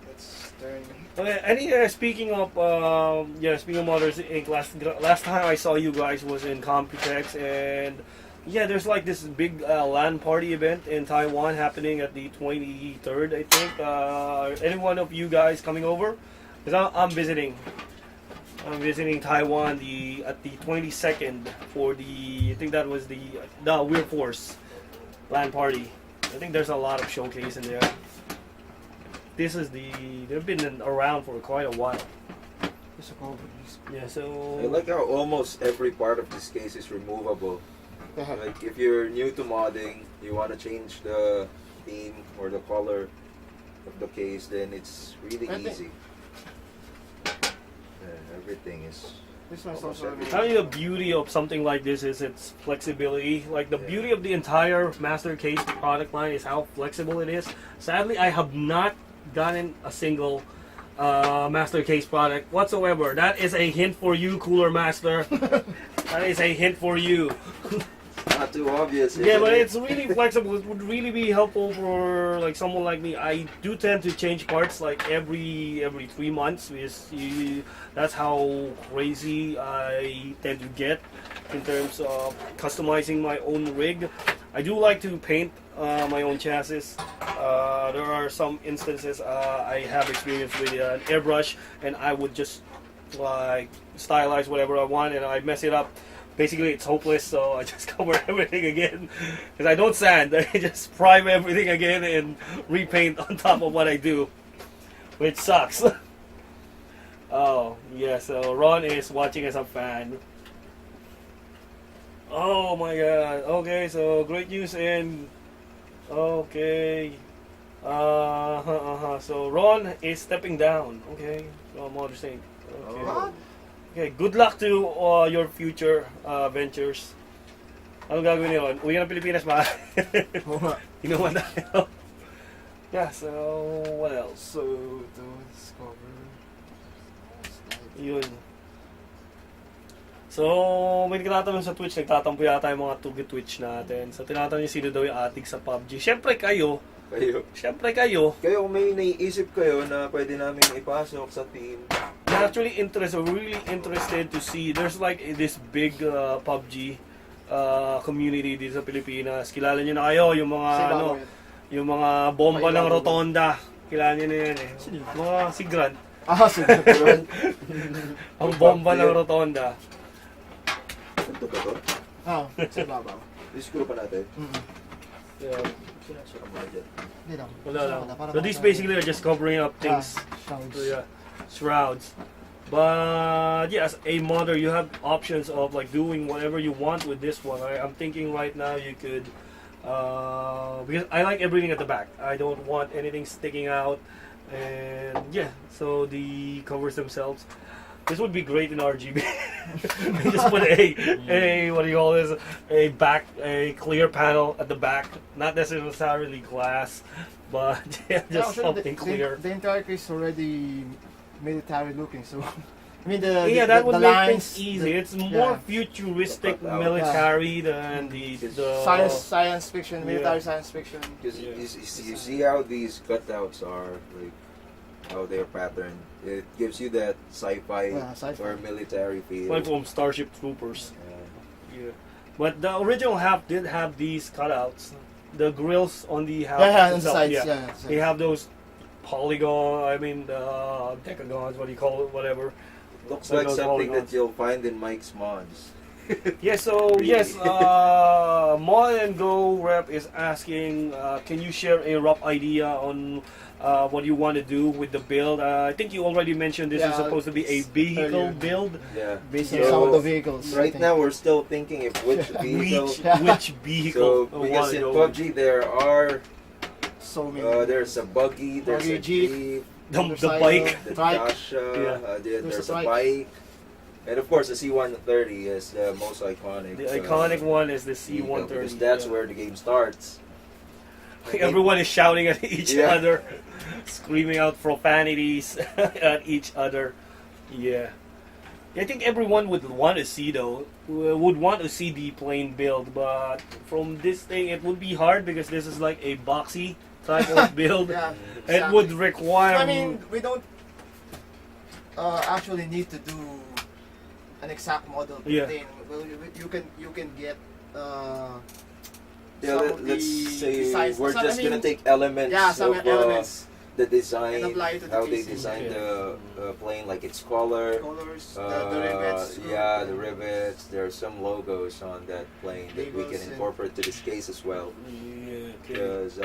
let's turn. Okay, speaking of Modders Inc. Last time I saw you guys was in Computex, and yeah, there's like this big LAN party event in Taiwan happening at the 23rd, I think. Any one of you guys coming over? Because I'm visiting. I'm visiting Taiwan at the 22nd for I think that was the Weird Force LAN party. I think there's a lot of showcase in there. They've been around for quite a while. Just a cover. Yeah, I so like how almost every part of this case is removable. The heck. Like if you're new to modding, you want to change the theme or the color of the case, then it's really I think- easy. Yeah, everything is. This one's Almost also every- I think the beauty of something like this is its flexibility. Like the beauty of the entire Master Case product line is how flexible it is. Sadly, I have not gotten a single Master Case product whatsoever. That is a hint for you, Cooler Master. That is a hint for you. Not too obvious. Yeah, isn't but it? it's really flexible. It would really be helpful for like someone like me. I do tend to change parts like every 3 months because that's how crazy I tend to get in terms of customizing my own rig. I do like to paint my own chassis. There are some instances I have experience with an airbrush, and I would just like stylize whatever I want, and I mess it up. Basically, it's hopeless, so I just cover everything again. Because I don't sand, I just prime everything again and repaint on top of what I do. Which sucks. Oh, yeah, so Ron is watching as a fan. Oh my god. Okay, so great news and... Okay. So Ron is stepping down. Okay, so I'm understanding. Okay. What? Okay, good luck to your future ventures. Anong gagawin niyo? Uwi ka ng Pilipinas ba? Inuman tayo. Yeah, so what else? So, this cover. Yun. So, may tinatanong sa Twitch, nagtatampo yata yung mga tugi-Twitch natin. So, tinatanong yung sino daw yung ating sa PUBG. Siyempre kayo. Kayo kung may naiisip kayo na pwede namin ipasok sa team. We're actually really interested to see. There's like this big PUBG community dito sa Pilipinas. Kilala nyo na kayo, yung mga yung mga bomba ng Rotonda. Kilala nyo na yan eh. Mga si Grant. Siguro. Ang bomba ng Rotonda. Ito ba to? Sa babaw. Discro pa natin. Yeah. Sinasura mo na dyan. Hindi lang. Wala lang. So these basically are just covering up things. So yeah, shrouds. But yeah, as a modder, you have options of like doing whatever you want with this one. I'm thinking right now you could, because I like everything at the back. I don't want anything sticking out, and yeah. So the covers themselves. This would be great in RGB. Just put a what do you call this? A clear panel at the back, not necessarily glass, but yeah, just something clear. The entire case is already military looking, so I mean that would the make lines, things easy. It's more futuristic military than the science fiction, military science fiction. Because you see how these cutouts are, like how they're patterned. It gives you that sci-fi or military feel. Like from Starship Troopers. Yeah. But the original half did have these cutouts. The grills on the half on the itself, sides, they have those decagons, what do you call it, whatever. Looks like something that you'll find in Mike's mods. Mod and Go Rep is asking, can you share a rough idea on what you want to do with the build? I think you already mentioned this is supposed to be a vehicle build. Yeah. Based on some of the vehicles. Right now we're still thinking if which vehicle. Which vehicle. So, because in PUBG there are so many. there's a buggy, there's a jeep, the bike, the Dasha, there's a bike. And of course, the C-130 is the most iconic. The iconic one is the C-130. Because that's where the game starts. Everyone is shouting at each other, screaming out profanities at each other. Yeah. I think everyone would want to see the plane build, but from this thing it would be hard because this is like a boxy type of build. Exactly. It would require. I mean, we don't actually need to do an exact model plane. Well, you can get let's say we're just gonna take elements elements the design, and apply it to the how they casing. designed the plane, like its colors, the rivets. the rivets. There are some logos on that plane that we can Labels incorporate to this case as well. Yeah. Because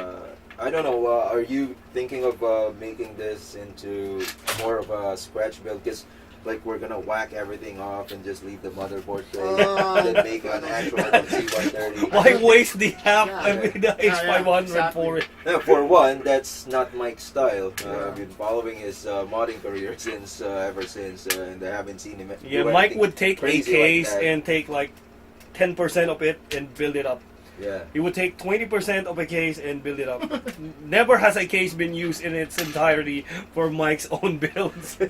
I don't know, are you thinking of making this into more of a scratch build? Because like we're gonna whack everything off and just leave the motherboard tray and then make an actual C-130. Why waste the the H500 for it? No, for one, that's not Mike's style. I've been following his modding career ever since, and I haven't seen him. Yeah, Mike would take a crazy case like that. and take like 10% of it and build it up. Yeah. He would take 20% of a case and build it up. Never has a case been used in its entirety for Mike's own builds.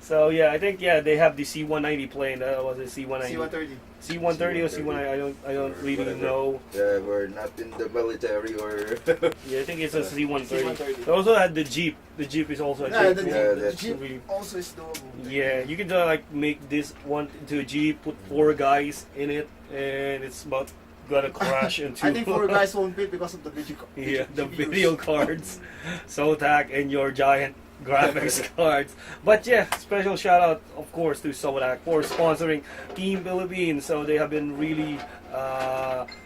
So yeah, I think they have the C-190 plane. That was a C-190. C-130. C-130 or C-190. I don't really know. Yeah, we're not in the military or. Yeah, I think it's a C-130. C-130. They also had the Jeep. The Jeep is also a Jeep. The Jeep also is doable. Yeah, you can like make this one into a Jeep, put 4 guys in it, and it's about gonna crash into. I think 4 guys won't fit because of the video. The video cards, Sotac, and your giant graphics cards. But yeah, special shout out of course to Sotac for sponsoring Team Philippines. So they have been really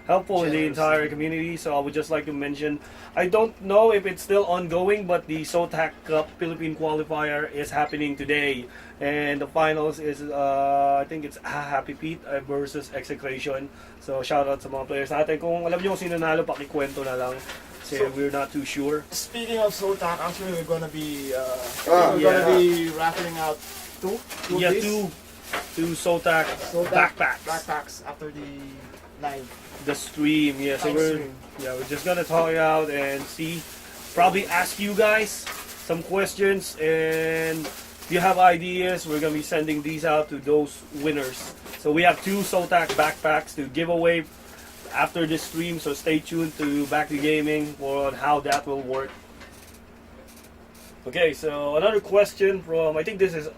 helpful in the entire community. So I would just like to mention, I don't know if it's still ongoing, but the Sotac Cup Philippine qualifier is happening today, and the finals is I think it's Happy Pete versus Execration. So shout out sa mga players natin. Kung alam nyo kung sino nanalo, pakikwento na lang. So we're not too sure. Speaking of Sotac, actually we're gonna be gonna be raffling out two Sotac backpacks after the live. The stream, so we're just gonna talk it out and see, probably ask you guys some questions and if you have ideas, we're gonna be sending these out to those winners. So we have 2 Sotac backpacks to give away after this stream. So stay tuned to Back to Gaming for how that will work. Okay, so another question from, I think this is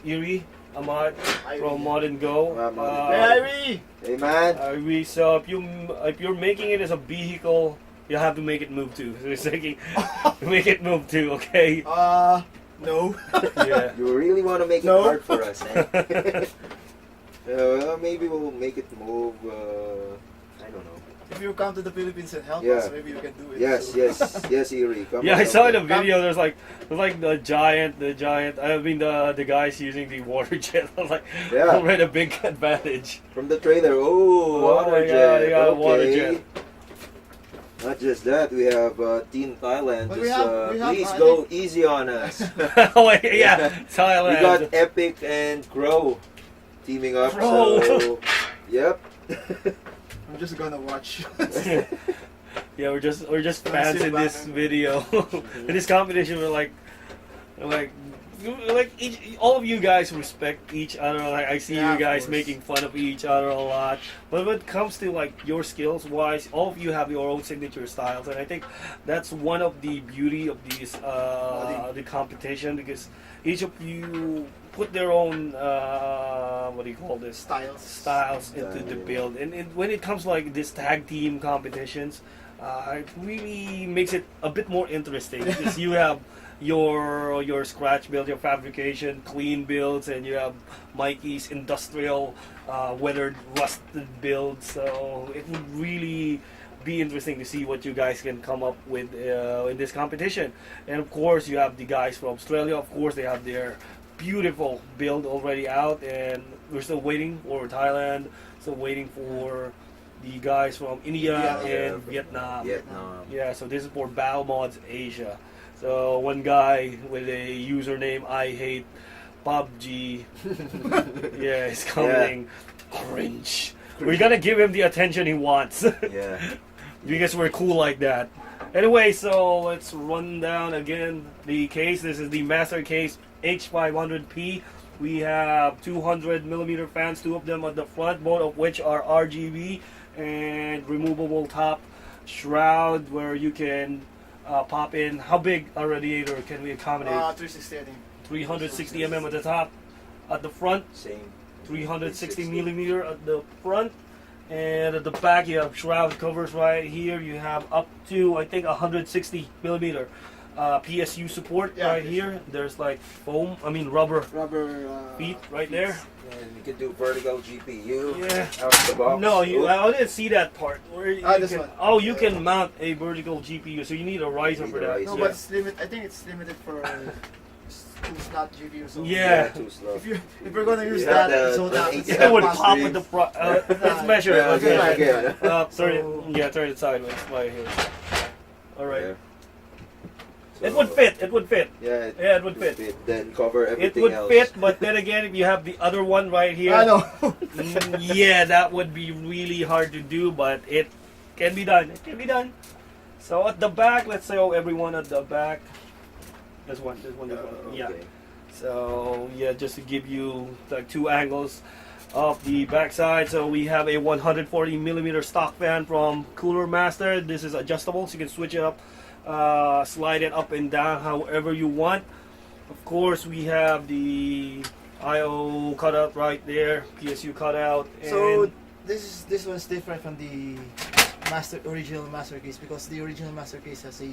Iri Ahmad from Mod and Go. Hey, Hey man. Iri, so if you're making it as a vehicle, you have to make it move too. So it's thinking, make it move too, okay? no. Yeah. You really want to make it No. hard for us, eh? Well, maybe we'll make it move. I don't know. If you come to the Philippines and help Yeah. us, maybe you can do it. Yes, So- yes, Iri. Come Yeah, on, I saw in the come. video. There's like the giant. I mean the guys using the water jet. I was like, Yeah. already a big advantage. From the trailer. Oh, water yeah, jet. they got a water Okay. jet. Not just that, we have Team Thailand. But Just, we have, please I go think- easy on us. Oh, yeah, Thailand. We got Epic and Crow teaming up. Crow. So, yep. I'm just gonna watch. Yeah, we're just Gonna fans sit in back this and- video. In this competition, we're like all of you guys respect each other. Like I see Yeah, you of guys course. making fun of each other a lot. But when it comes to like your skills wise, all of you have your own signature styles, and I think that's one of the beauty of these the competition, because each of you put their own what do you call this, styles into the build. And when it comes like this tag team competitions, it really makes it a bit more interesting because you have your scratch build, your fabrication, clean builds, and you have Mikey's industrial, weathered, rusted builds. So it would really be interesting to see what you guys can come up with in this competition. And of course, you have the guys from Australia. Of course, they have their beautiful build already out, and we're still waiting for Thailand. Still waiting for the guys from India and Vietnam. Yeah, so this is for BattleMods Asia. So one guy with a username I hate PUBG, yeah, is coming. Cringe. We're gonna give him the attention he wants. Yeah. Because we're cool like that. Anyway, so let's run down again the case. This is the Master Case H500P. We have 200mm fans, 2 of them at the front, both of which are RGB, and removable top shroud where you can pop in. How big a radiator can we accommodate? 360, I think. 360 mm at the top. At the front, Same. 360mm at the front. And at the back, you have shroud covers right here. You have up to, I think, 160mm PSU support right here. There's like foam, rubber feet right there. And you can do vertical GPU Yeah. out of the box. No, Ooh. I didn't see that part. Where you This can, one. oh, you can mount a vertical GPU, so you need a riser Need for a that. riser. No, Yeah. but it's limited. I think it's limited for 2 slot GPU. So Yeah. Too slow. if we're gonna use You have that, the- so the that eight It would Fast pop streams. with the front. Let's measure. Yeah, Let's again, measure. again. Turn it sideways right here. All right. Yeah. It would fit. It would fit. Yeah, Yeah, it would fit. Then cover It everything would else. fit, but then again, if you have the other one right here, I know. yeah, that would be really hard to do, but it can be done. It can be done. So at the back, let's show everyone at the back. This one. Yeah. Okay. So yeah, just to give you like 2 angles of the backside. So we have a 140mm stock fan from Cooler Master. This is adjustable, so you can switch it up, slide it up and down however you want. Of course, we have the I/O cutout right there, PSU cutout. And So this one's different from the original master case, because the original master case has a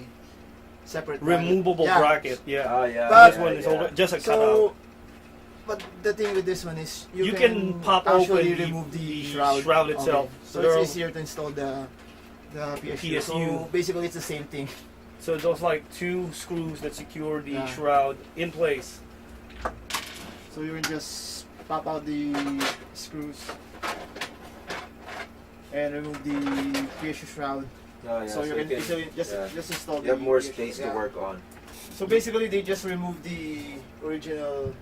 separate removable bracket. Yeah. Oh yeah. But- This one is already just a cutout. So, but the thing with this one is You can pop actually open the- remove the the shroud, shroud itself. Okay. So So there are- it's easier to install the PSU. So PSU. basically, it's the same thing. So those like 2 screws that secure the Yeah. shroud in place. So you can just pop out the screws and remove the PSU shroud. Oh, yeah. So you can easily just yeah. install. You have more PSU. space to Yeah. work on. So basically, they just remove the original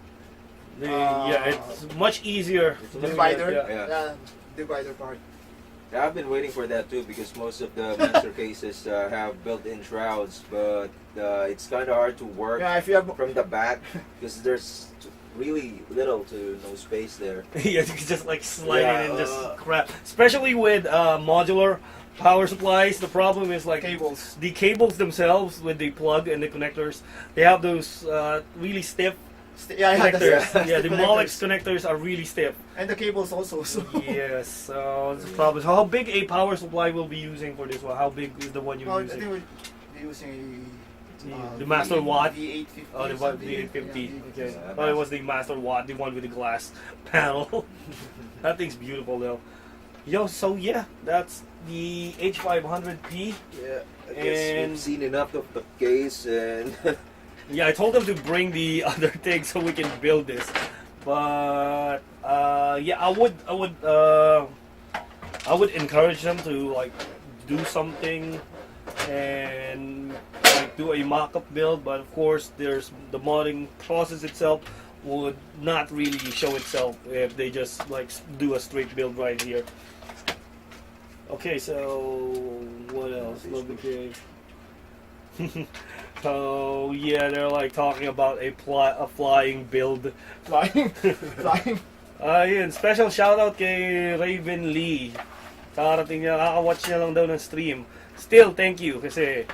Yeah, it's much easier. to do that, divider. yeah. Yeah. Yeah, divider part. Yeah, I've been waiting for that too because most of the master cases have built-in shrouds, but it's kind of hard to work Yeah, if you have from the back because there's really little to no space there. Yeah, you can just like slide Yeah, it and just crap. Especially with modular power supplies, the problem is like cables. the cables themselves with the plug and the connectors. They have those really stiff Yeah, connectors. that's Yeah, the Molex connectors. connectors are really stiff. And the cables also. So. Yes, so it's a problem. So how big a power supply will be using for this one? How big is the one you're Well, I think using? we're using The Master Watt? V850. Oh, the something. V850. Yeah, Okay. Yeah, Oh, it was the Master Watt, the one with the glass panel. That thing's beautiful though. Yo, so yeah, that's the H500P. Yeah, I guess And- we've seen enough of the case and Yeah, I told them to bring the other thing so we can build this. But yeah, I would encourage them to like do something and like do a mock-up build. But of course, there's the modding process itself would not really show itself if they just like do a straight build right here. Okay, so what else? Lovely cave. So yeah, they're like talking about a flying build. Flying. Flying. Yun, special shoutout kay Raven Lee. Karating niya, kakawatch niya lang daw ng stream. Still, thank you kasi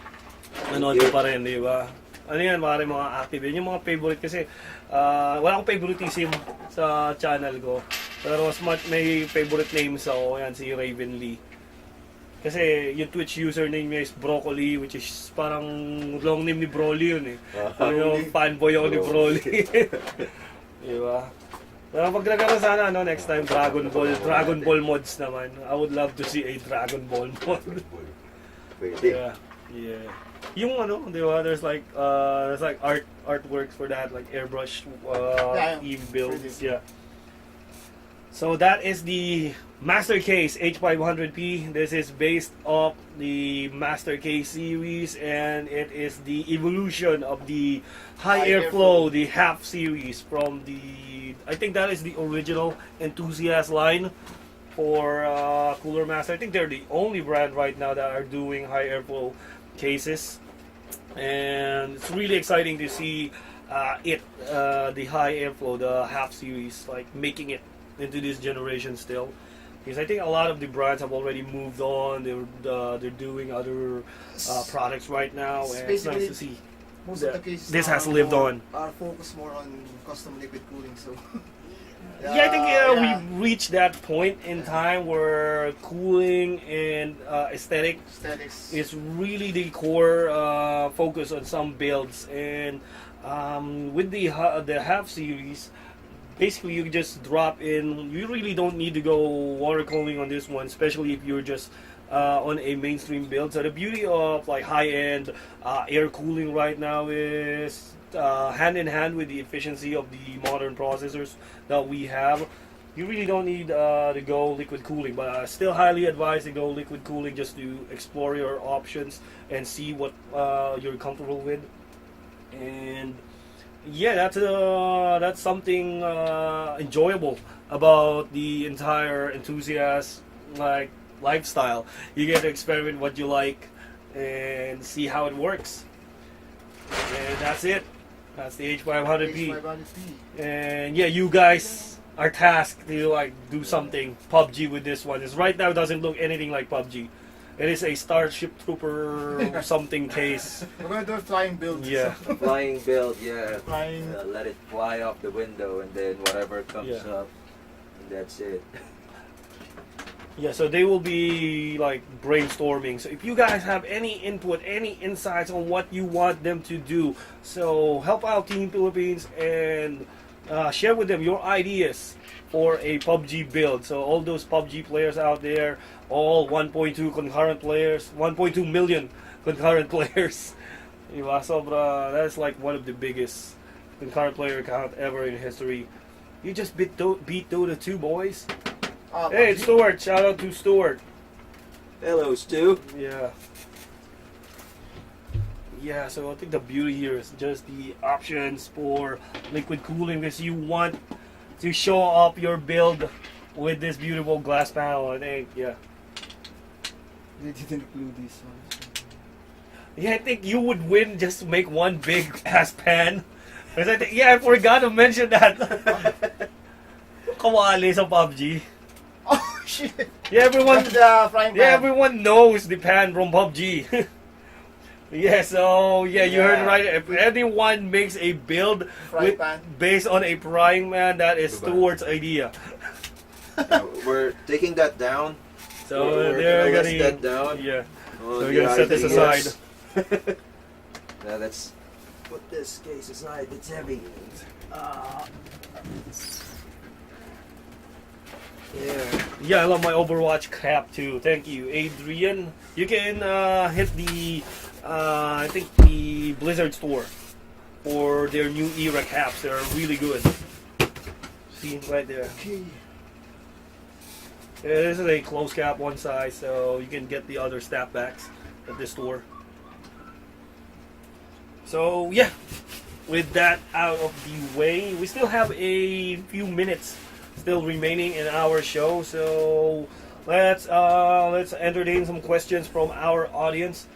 nanood ko pa rin, di ba? Ano yan, mga active yun. Yung mga favorite kasi wala akong favoritism sa channel ko. Pero mas may favorite names ako, yan si Raven Lee. Kasi yung Twitch username niya is Broccoli, which is parang long name ni Broly yun eh. Yung fanboy ako ni Broly. Diba? Pero pag nagkaroon sana next time Dragon Ball mods naman. I would love to see a Dragon Ball mod. Yeah. Yeah. Yung di ba? There's like artworks for that, like airbrush theme builds. Yeah. So that is the Master Case H500P. This is based off the Master Case series, and it is the evolution of the high airflow, the half series from the. I think that is the original enthusiast line for Cooler Master. I think they're the only brand right now that are doing high airflow cases, and it's really exciting to see the high airflow, the half series, like making it into this generation still, because I think a lot of the brands have already moved on. They're doing other products right now, and it's nice to see. Most of the cases This has lived on. Are focused more on custom liquid cooling, so. Yeah, I think we've reached that point in time where cooling and aesthetics is really the core focus on some builds, and with the half series. Basically, you just drop in. You really don't need to go water cooling on this one, especially if you're just on a mainstream build. So the beauty of like high-end air cooling right now is hand in hand with the efficiency of the modern processors that we have. You really don't need to go liquid cooling, but I still highly advise to go liquid cooling just to explore your options and see what you're comfortable with. And yeah, that's something enjoyable about the entire enthusiast like lifestyle. You get to experiment what you like and see how it works. And that's it. That's the H500P. And yeah, you guys are tasked to like do something PUBG with this one. It's right now it doesn't look anything like PUBG. It is a Starship Trooper something case. We're going to do a flying build. Yeah. flying build, yeah. Flying. Let it fly off the window and then whatever comes Yeah. up, and that's it. Yeah, so they will be like brainstorming. So if you guys have any input, any insights on what you want them to do, so help out Team Philippines and share with them your ideas for a PUBG build. So all those PUBG players out there, all 1.2 concurrent players, 1.2 million concurrent players. Diba? Sobra, that's like one of the biggest concurrent player count ever in history. You just beat Dota 2, boys. Hey, it's Stuart. Shout out to Stuart. Hello, Stu. Yeah. Yeah, so I think the beauty here is just the options for liquid cooling, because you want to show off your build with this beautiful glass panel. I think, yeah. They didn't include this one. Yeah, I think you would win just to make one big ass pan. Because I think, yeah, I forgot to mention that. Kawali sa PUBG. Oh shit! Yeah, everyone. The frying pan. Yeah, everyone knows the pan from PUBG. Yeah, so yeah, you heard Yeah. right. If anyone makes a build Frying pan. based on a frying pan, that is Goodbye. Stuart's idea. We're taking that down. So We're they're gonna gonna, list that down. yeah. Oh, So the we're gonna set this ideas. aside. Now let's put this case aside. It's heavy. Yeah. Yeah, I love my Overwatch cap too. Thank you, Adrian. You can hit the, I think the Blizzard store for their new era caps. They're really good. See right there. Okay. Yeah, this is a closed cap, one size, so you can get the other snap backs at the store. So yeah, with that out of the way, we still have a few minutes still remaining in our show. So let's entertain some questions from our audience.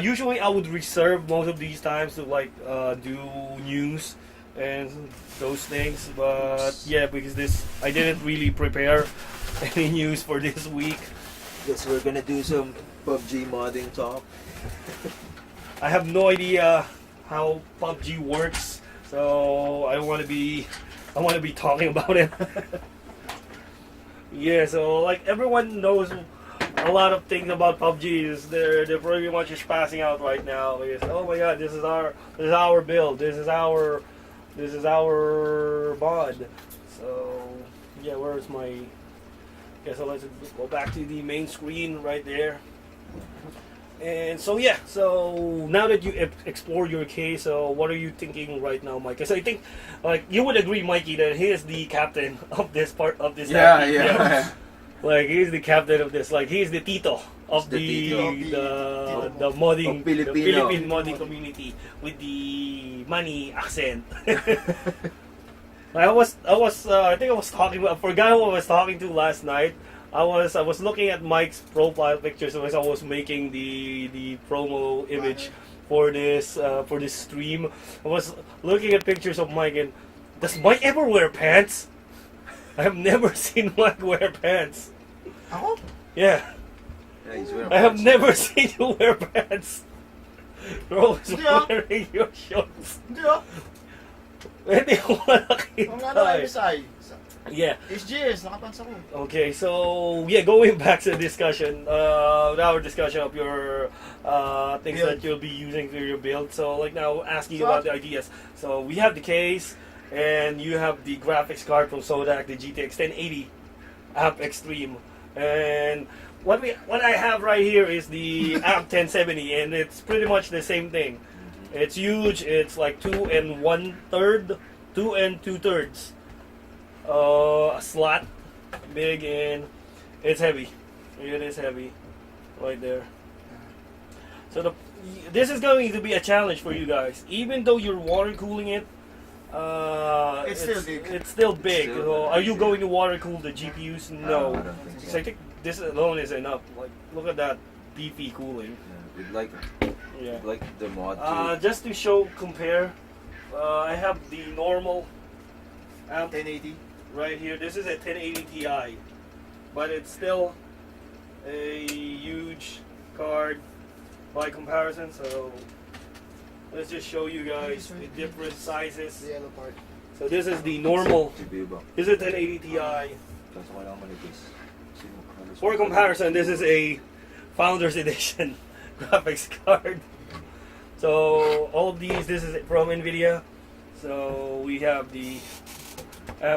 Usually I would reserve most of these times to like do news and those things, but yeah, because this I didn't really prepare any news for this week. Guess we're gonna do some PUBG modding talk. I have no idea how PUBG works, so I want to be talking about it. Yeah, so like everyone knows a lot of things about PUBG. Is they're pretty much just passing out right now. Because, oh my god, this is our build. This is our mod. So yeah, where's my? Yeah, so let's go back to the main screen right there. And so yeah, so now that you explore your case, so what are you thinking right now, Mike? Because I think, like, you would agree, Mikey, that he is the captain of this part of this. Yeah. Like he's the captain of this. Like he's the tito of The tito. the modding, Of the Filipino. Philippine modding community with the money accent. I think I was talking. I forgot who I was talking to last night. I was looking at Mike's profile pictures as I was making the promo image for this stream. I was looking at pictures of Mike, and does Mike ever wear pants? I have never seen Mike wear pants. Ako? Yeah, Yeah, he's wearing I have pants. never seen you wear pants. You're always Yeah. wearing your shorts. Hindi ah. Hindi ko Kung ano nakita. ay Bisay. Yeah. HGS, nakapants ako. Okay, so yeah, going back to the discussion, our discussion of your things Build. that you'll be using for your build. So like now, asking you So- about the ideas. So we have the case, and you have the graphics card from Sodak, the GTX 1080 Amp Extreme, and what I have right here is the Amp 1070, and it's pretty much the same thing. It's huge. It's like 2 2/3 a slot, big, and it's heavy. It is heavy, right there. So this is going to be a challenge for you guys, even though you're water cooling it. It's still big. It's still big. Still So big. are you going to water cool the GPUs? No. I don't think So so. I think this alone is enough. Like, look at that beefy cooling. Yeah, we'd like Yeah. the mod to Just to compare, I have the normal amp 1080. right here. This is a 1080 Ti, but it's still a huge card by comparison. So let's just show you guys the different sizes. The yellow part. So this is the normal. GPU ba? This is a 1080 Ti. Kaso kailangan manipis. For comparison, this is a Founders Edition graphics card. So all of these, this is from NVIDIA. So we have the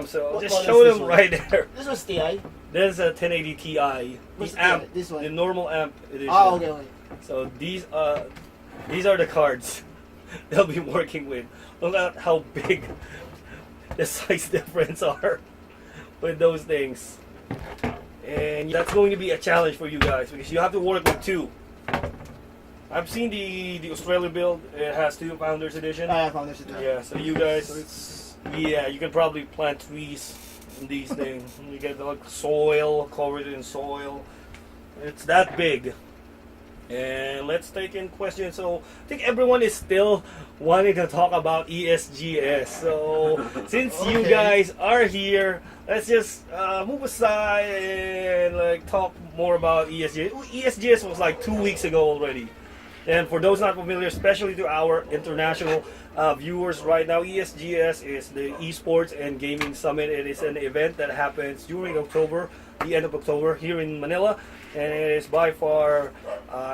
so What just color show is this them one? right there. This was TI. This is a 1080 Ti. What's The the amp, this one? the normal amp edition. Ah, okay, okay. So these are the cards they'll be working with. Look at how big the size difference are with those things. And that's going to be a challenge for you guys because you have to work with two. I've seen the Australian build. It has two Founders Edition. I found this. Yeah, so you guys, So it's yeah, you can probably plant trees in these things. You get like soil, covered in soil. It's that big. And let's take in questions. So I think everyone is still wanting to talk about ESGS. So since you Okay. guys are here, let's just move aside and like talk more about ESGS. ESGS was like 2 weeks ago already. And for those not familiar, especially to our international viewers right now, ESGS is the Esports and Gaming Summit. It is an event that happens during October, the end of October, here in Manila. And it is by far,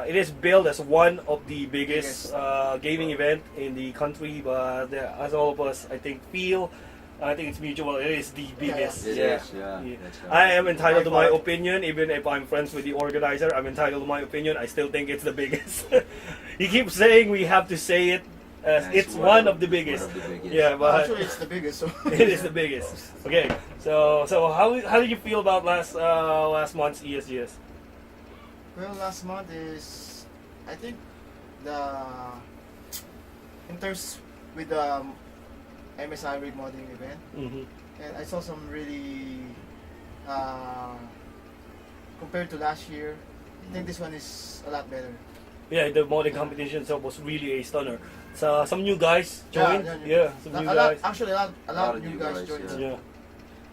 it is billed as one of the biggest gaming event in the country. But as all of us, I think, feel, I think it's mutual. It is the biggest. It Yeah. is, yeah. Yeah. That's right. I am entitled to my By far. opinion, even if I'm friends with the organizer. I'm entitled to my opinion. I still think it's the biggest. He keeps saying we have to say it as That's it's one of the biggest. One of the biggest. Yeah, but Actually, it's the biggest. So. it is the biggest. Okay, so how did you feel about last month's ESGS? Well, last month is, I think, in terms with the MSI rig modding event, Mm-hmm. and I saw some really, compared to last year, I think this one is a lot better. Yeah, the modding competition itself was really a stunner. So some new guys joined. Yeah, some new a lot, guys. actually, a lot of new guys joined. yeah. Yeah.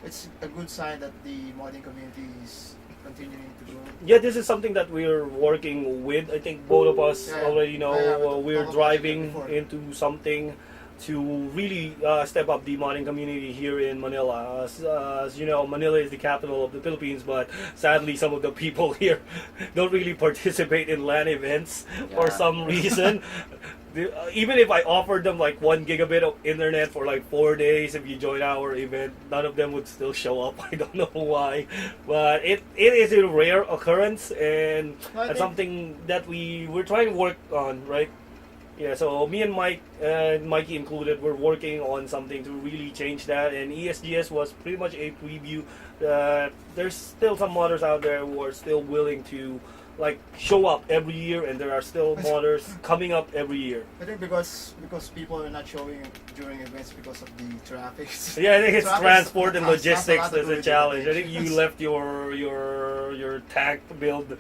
It's a good sign that the modding community is continuing to grow. Yeah, this is something that we're working with. I think both of us Yeah. already know Yeah, we we're talked about driving it before. into something to really step up the modding community here in Manila. As you know, Manila is the capital of the Philippines, but sadly some of the people here don't really participate in LAN events for Yeah. some reason. Even if I offered them like 1 gigabit of internet for like 4 days, if you join our event, none of them would still show up. I don't know why, but it is a rare occurrence, and No, I that's think- something that we're trying to work on, right? Yeah, so me and Mike, Mikey included, we're working on something to really change that. And ESGS was pretty much a preview. There's still some modders out there who are still willing to like show up every year, and there are still modders coming up every year. I think because people are not showing during events because of the traffic. Yeah, I think it's Traffic transport and has a logistics lot to that's do a with challenge. it. I think you left your tank build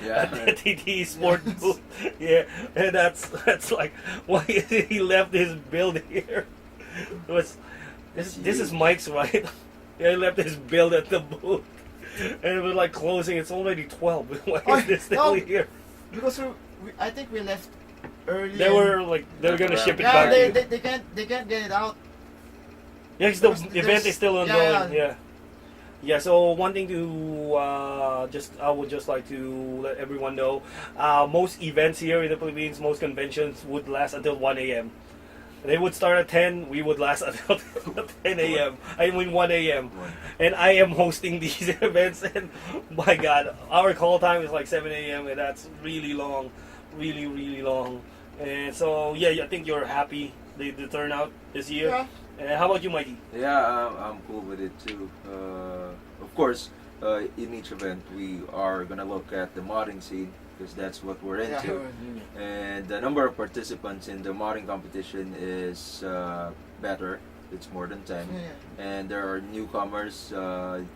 Yeah. at the TT Sport booth. Yeah, and that's like why he left his build here. It was this is Mike's, right? Yeah, he left his build at the booth. And we're like closing. It's already 12. Why Oh, is this still no. here? Because I think we left early. They and- were like they were gonna ship it Yeah, back. they can't get it out. Yeah, 'cause the There's- event is still ongoing. yeah. Yeah. Yeah. So one thing to I would just like to let everyone know, most events here in the Philippines, most conventions would last until 1 a.m. They would start at 10. We would last until 10 a.m. I mean 1 a.m. And I am hosting these events, and my God, our call time is like 7 a.m. and that's really long, really long. And so yeah, I think you're happy the turnout this year. Yeah. And how about you, Mikey? Yeah, I'm cool with it too. Of course, in each event, we are gonna look at the modding scene because that's what we're into. And the number of participants in the modding competition is better. It's more than 10. Yeah. And there are newcomers, and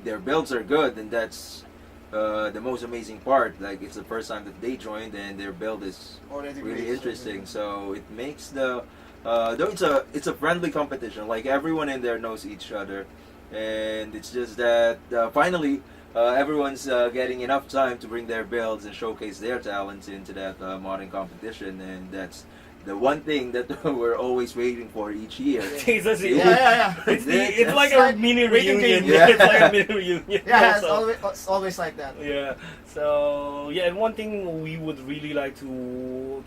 their builds are good, and that's the most amazing part. Like, it's the first time that they joined, and their build is Already really great. interesting. So it makes the though it's a friendly competition. Like, everyone in there knows each other, and it's just that finally everyone's getting enough time to bring their builds and showcase their talents into that modding competition, and that's the one thing that we're always waiting for each year. Jesus, Yeah. it's like a like mini waiting reunion. game. Yeah. It's like a mini reunion. Yeah, also. it's always like that. Yeah. So yeah, and one thing we would really like to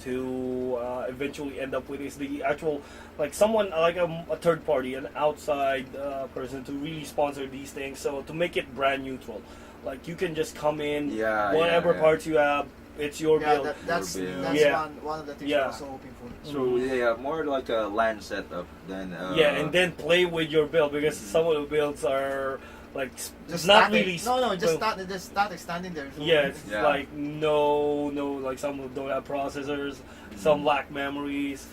eventually end up with is the actual like someone like a third party, an outside person to really sponsor these things. So to make it brand neutral, like you can just come in, Yeah, whatever yeah. parts you have, it's your Yeah, build. that's Yeah. one of the things Yeah. we're also hoping for. So yeah, more like a LAN setup than Yeah, and then play with your build because some of the builds are like Just not static. really. No, just well, static standing there. So Yeah, it's Yeah. like no, like some don't have processors, some lack memories.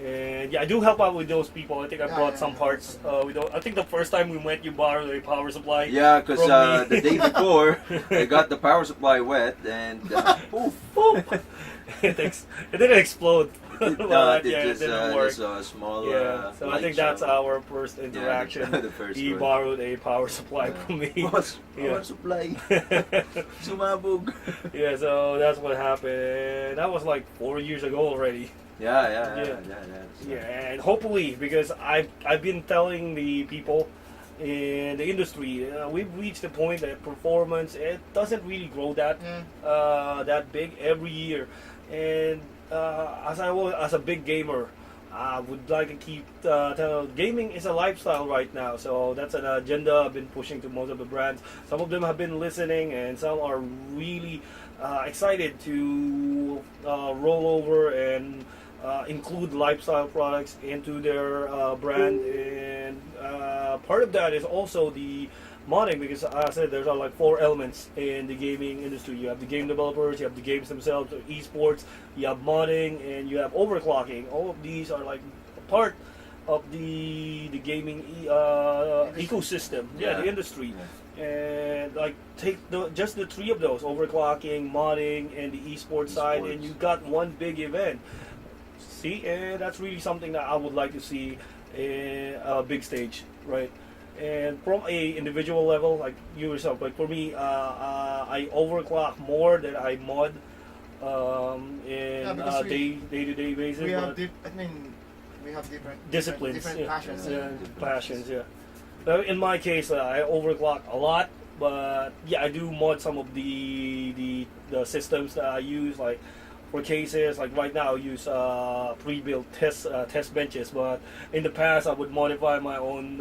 And yeah, I do help out with those people. I think I Yeah, brought yeah, some yeah. parts. I think the first time we met, you borrowed a power supply. Yeah, because From me. the day before, I got the power supply wet and poof. Boop. It didn't explode. It, Well, it yeah, it just, didn't work. just a small Yeah, so I light think that's show. our first interaction. the first He one. borrowed a power supply Yeah. from me. Boss, Yeah. power supply. Sumabog. Yeah, so that's what happened. And that was like 4 years ago already. Yeah. Yeah, and hopefully, because I've been telling the people in the industry, we've reached the point that performance, it doesn't really grow that that big every year. And as a big gamer, I would like to keep gaming is a lifestyle right now. So that's an agenda I've been pushing to most of the brands. Some of them have been listening, and some are really excited to roll over and include lifestyle products into their brand. And part of that is also the modding, because as I said, there's like 4 elements in the gaming industry. You have the game developers, you have the games themselves, esports, you have modding, and you have overclocking. All of these are like part of the gaming ecosystem, the industry. And like take just the 3 of those: overclocking, modding, and the esports side, and you got one big event. See, and that's really something that I would like to see in a big stage, right? And from a individual level, like you yourself, like for me, I overclock more than I mod in because day-to-day basis. We have but we have different disciplines, different passions. yeah, passions, yeah. In my case, I overclock a lot, but yeah, I do mod some of the systems that I use, like for cases. Like right now, I use pre-built test benches, but in the past, I would modify my own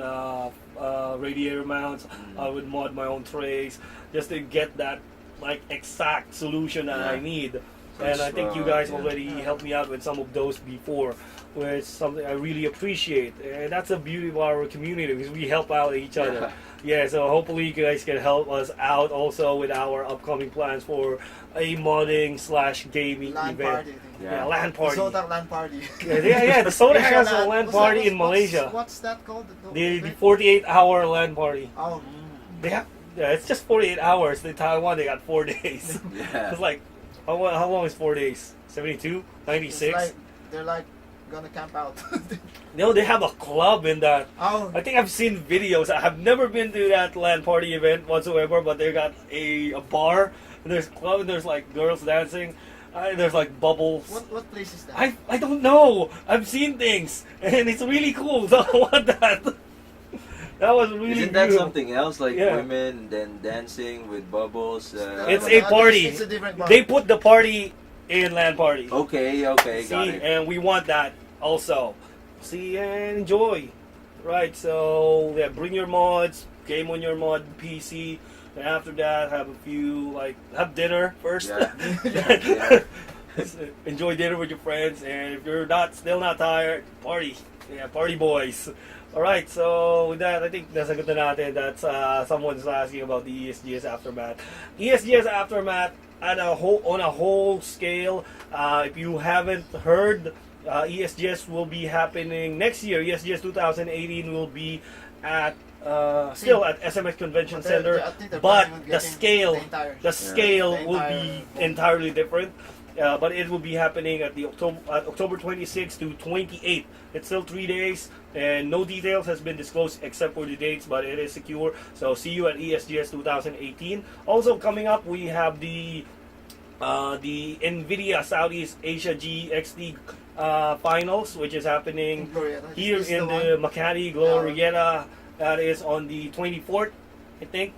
radiator mounts. I would mod my own trays just to get that like exact solution that I need. And I think you guys already helped me out with some of those before, which is something I really appreciate. And that's the beauty of our community, because we help out each other. Yeah, so hopefully you guys can help us out also with our upcoming plans for a modding / gaming LAN event. party. Yeah, LAN party. The Soda LAN party. Yeah, the Soda has a LAN What's party that- in Malaysia. What's that called? The 48-hour LAN party. Oh, They have, it's just 48 hours. In Taiwan, they got 4 days. Yeah. It's like, how long is 4 days? 72? 96? it's like, they're like gonna camp out. No, they have a club in that. Oh, I think I've seen videos. I have never been to that LAN party event whatsoever, but they got a bar, and there's a club, and there's like girls dancing, there's like bubbles. what place is that? I don't know. I've seen things, and it's really cool. So I want that. That was really Isn't that beautiful. something else, like Yeah. women then dancing with bubbles? It's a party. It's a different bar. They put the party in LAN party. Okay, See, got it. and we want that also. See and enjoy. Right, so yeah, bring your mods, game on your mod PC, and after that have a few, like, have dinner first. Yeah. Enjoy dinner with your friends, and if you're still not tired, party. Yeah, party boys. Alright, so with that, I think nasagot na natin. That's someone's asking about the ESGS Aftermath. ESGS Aftermath on a whole scale. If you haven't heard, ESGS will be happening next year. ESGS 2018 will be at still at SMX Convention But they're- Center, I think they're but planning on the getting scale the scale the will entire- be entirely different. But it will be happening at October 26th to 28th. It's still 3 days, and no details has been disclosed except for the dates, but it is secure. So see you at ESGS 2018. Also coming up, we have the NVIDIA Southeast Asia GXT finals, which is happening Glorieta. here Is in the the one? Makati Glorieta. That is on the 24th, I think.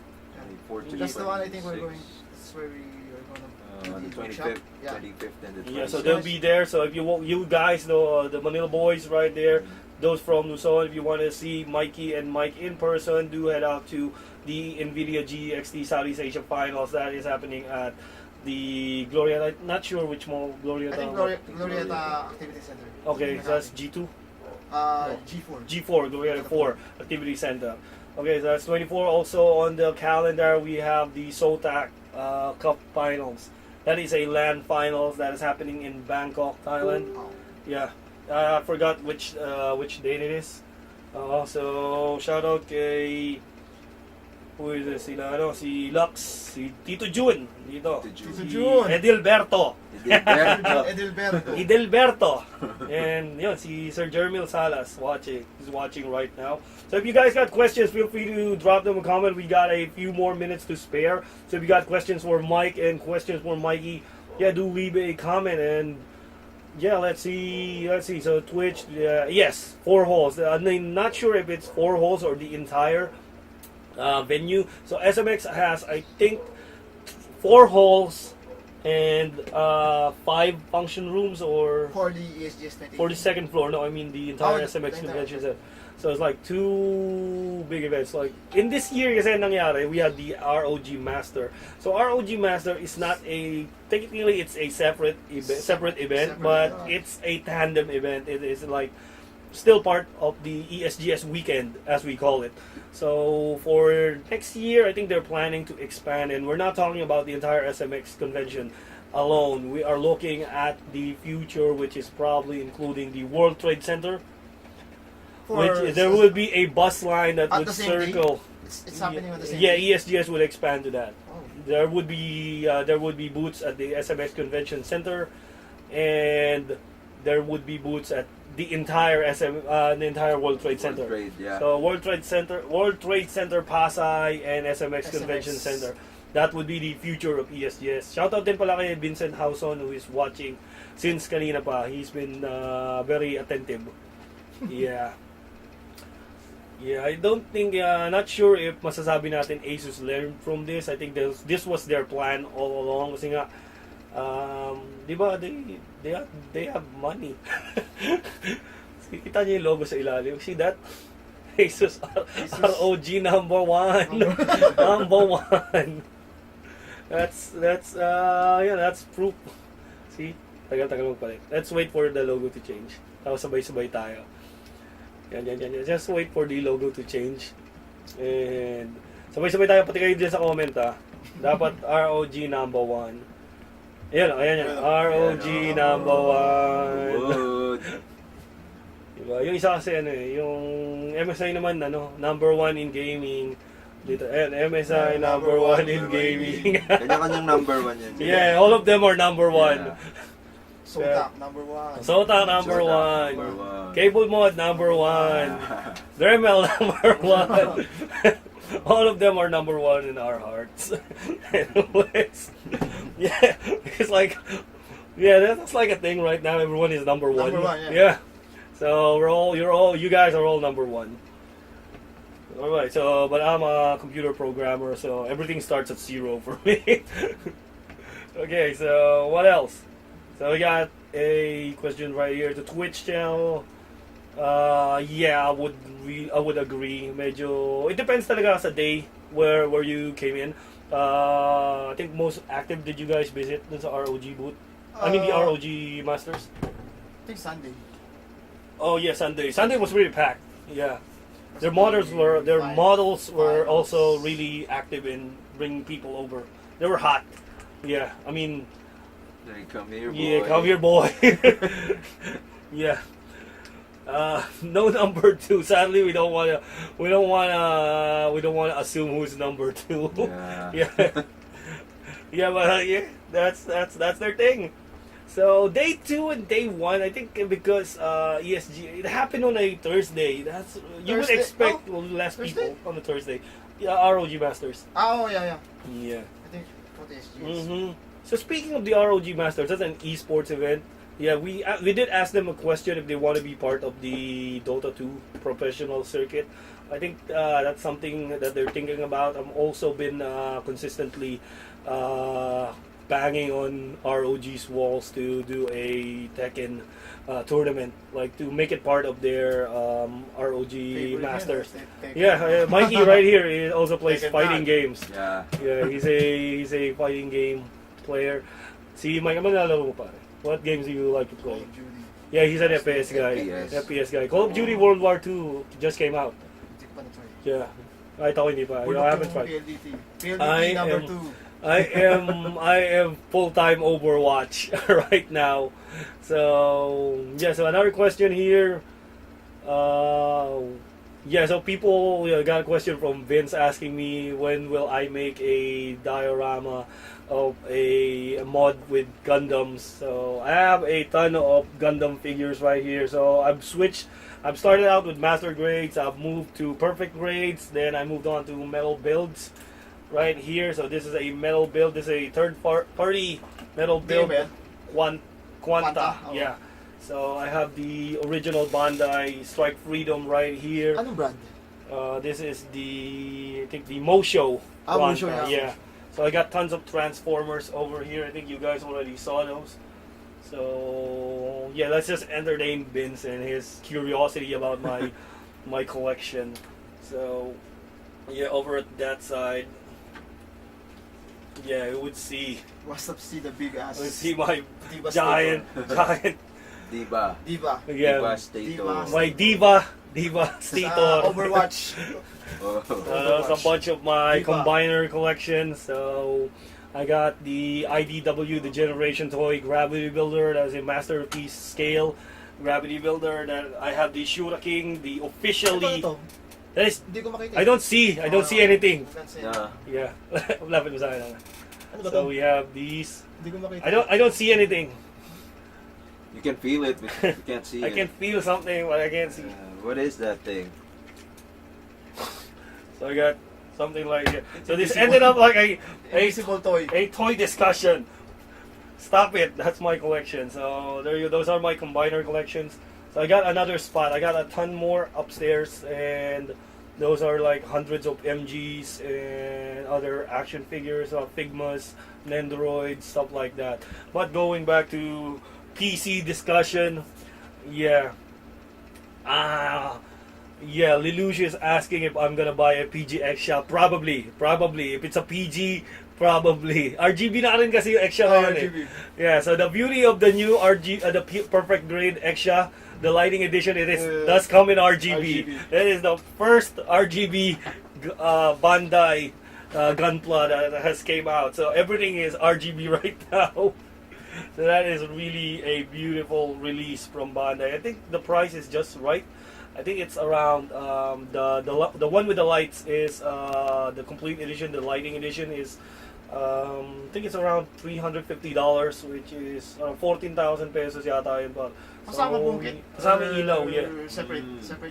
24 to That's the one I think we're 26. going. That's where we are going to On the 25th, 25th and the 26th. Yeah, so they'll be there. So if you guys know the Manila boys right there, those from Luzon, if you want to see Mikey and Mike in person, do head out to the NVIDIA GXT Southeast Asia Finals. That is happening at the Glorieta. I'm not sure which mall Glorieta. I think Glorieta Activity Center. Okay, so that's G2. G4. G4, Glorieta 4 Activity Center. Okay, so that's 24. Also on the calendar, we have the SOTAC Cup Finals. That is a LAN finals that is happening in Bangkok, Thailand. Oh. Yeah. I forgot which date it is. So shout out kay who is this? Si Lux, si Tito Jun dito. Tito Si Jun. Edilberto. Edilberto. Edilberto. And yun, si Sir Jermil Salas is watching right now. So if you guys got questions, feel free to drop them a comment. We got a few more minutes to spare. So if you got questions for Mike and questions for Mikey, yeah, do leave a comment. And yeah, let's see. So Twitch, yes, 4 holes. I'm not sure if it's 4 holes or the entire venue. So SMX has, I think, 4 halls and 5 function rooms, or For the ESGS 20. for the second floor. No, I mean the entire Oh, SMX the convention entire. center. So it's like 2 big events. Like in this year, kasi nangyari, we had the ROG Master. So ROG Master is not a, technically it's a separate event, but it's a tandem event. It is like still part of the ESGS weekend, as we call it. So for next year, I think they're planning to expand, and we're not talking about the entire SMX convention alone. We are looking at the future, which is probably including the World Trade Center, which there will be a bus line that At would the same day? circle. It's happening on the same Yeah, day. ESGS would expand to that. Oh. There would be booths at the SMX Convention Center, and there would be booths at the entire the entire World Trade Center. Trade, yeah. So World Trade Center, Pasay, and SMX Convention Center. That would be the future of ESGS. Shoutout din pala kay Vincent Hauson, who is watching since kanina pa. He's been very attentive. Yeah. Yeah, I don't think, not sure if masasabi natin Asus learned from this. I think this was their plan all along. Kasi nga, di ba, they have money. Kita niyo yung logo sa ilalim. See that? Asus ROG number 1. Number 1. That's proof. See? Tagal-tagal magpalit. Let's wait for the logo to change. Tapos sabay-sabay tayo. Yan. Just wait for the logo to change. And sabay-sabay tayo, pati kayo dyan sa comment ha. Dapat ROG number 1. Ayan. ROG number 1. Diba? Yung isa kasi yung MSI naman number 1 in gaming. Dito, MSI number 1 in gaming. Kanya-kanyang number 1 yan. Yeah, all of them are number 1. Yeah. Sotak, number 1. Sota number 1. Cable Mod number 1. Dremel number 1. All of them are number 1 in our hearts. Anyways, yeah, it's like, that's like a thing right now. Everyone is number 1. Number 1, Yeah. So you guys are all number 1. Alright, so, but I'm a computer programmer, so everything starts at 0 for me. Okay, so what else? So we got a question right here. The Twitch channel. Yeah, I would agree. Medyo, it depends talaga sa day where you came in. I think most active did you guys visit dun sa ROG booth? I mean the ROG Masters. I think Sunday. Oh yeah, Sunday. Sunday was really packed. Yeah, their models were also really active in bringing people over. They were hot. Yeah, I mean. Come here, boy. Yeah, come here, boy. Yeah. No number 2. Sadly, we don't wanna assume who's number 2. Yeah. Yeah, but that's their thing. So day 2 and day 1, I think because ESG, it happened on a Thursday. You would Thursday? expect Oh, less Thursday? people on a Thursday. Yeah, ROG Masters. Oh, yeah. Yeah. I think for the SGS. So speaking of the ROG Masters, that's an esports event. Yeah, we did ask them a question if they want to be part of the Dota 2 professional circuit. I think that's something that they're thinking about. I've also been consistently banging on ROG's walls to do a Tekken tournament, like to make it part of their ROG Masters. Yeah, Mikey right here, he also plays Tekken fighting games. Yeah. Yeah, he's a fighting game player. Si Mike, ano nalaro mo pare? What games do you like to Call play? of Duty. Yeah, he's an FPS guy. FPS guy. Call of Duty World War II just came out. Hindi ko pa na-try. Yeah. Kahit ako hindi pa. I haven't tried. PLDT. I PLDT number am- 2. I am full-time Overwatch right now. So yeah, so another question here. Yeah, so people got a question from Vince asking me when will I make a diorama of a mod with Gundams. So I have a ton of Gundam figures right here. So I've switched. I've started out with master grades. I've moved to perfect grades. Then I moved on to metal builds right here. So this is a metal build. This is a third-party metal build. Game, Quanta. Quanta, oh. Yeah. So I have the original Bandai Strike Freedom right here. Anong brand? This is I think the Mosho. Mosho, Quanta, yeah. yeah. So I got tons of Transformers over here. I think you guys already saw those. So yeah, let's just entertain Vince and his curiosity about my collection. So yeah, over at that side, yeah, you would see. What's up? See the big ass. Would see my Diva giant. Diva. Diva. Yeah, Diva Stato. my diva Stator. Overwatch. That's a bunch of my Diva. combiner collection. So I got the IDW, the Generation Toy Gravity Builder. That's a masterpiece scale gravity builder. That I have the Shura King, the officially. Ito. That is, Hindi ko makita. I don't see anything. That's it. Yeah. Yeah, lapit mo sa akin. Ano ba to? So we have these. Hindi ko makita. I don't see anything. You can feel it, but you can't see I it. can feel something, but I can't see. What is that thing? So I got something like it. So this ended up like a Invisible toy. toy discussion. Stop it. That's my collection. So there you. Those are my combiner collections. So I got another spot. I got a ton more upstairs, and those are like hundreds of MGs and other action figures, Figmas, Nendoroids, stuff like that. But going back to PC discussion, yeah. Yeah, Lelouch is asking if I'm gonna buy a PG Extra. Probably. If it's a PG, probably. RGB na rin kasi yung Extra ngayon eh. RGB. Yeah, so the beauty of the new perfect grade Extra, the lighting edition, does come in RGB. That is the first RGB Bandai Gunpla that has came out. So everything is RGB right now. So that is really a beautiful release from Bandai. I think the price is just right. I think it's around the one with the lights is the complete edition. The lighting edition is I think it's around $350, which is 14,000 pesos yata yun. But Kasama pong kit? Kasama yung ilaw, yeah. Separate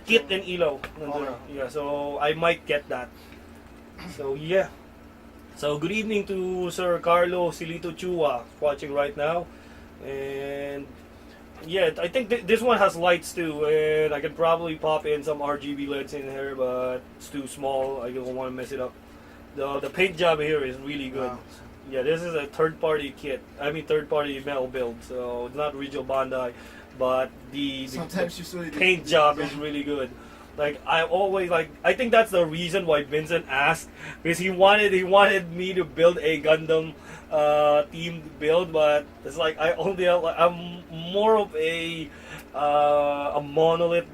Kit yung- and ilaw. Nandun. Yeah, so I might get that. So yeah. So good evening to Sir Carlo Silito Chua watching right now, and yeah, I think this one has lights too, and I could probably pop in some RGB LEDs in here, but it's too small. I don't want to mess it up. The paint job here is really good. Wow. Yeah, this is a third-party kit. I mean, third-party metal build, so it's not original Bandai, but the Sometimes you still paint job is really good. Like I think that's the reason why Vincent asked, because he wanted me to build a Gundam themed build, but it's like I'm more of a monolith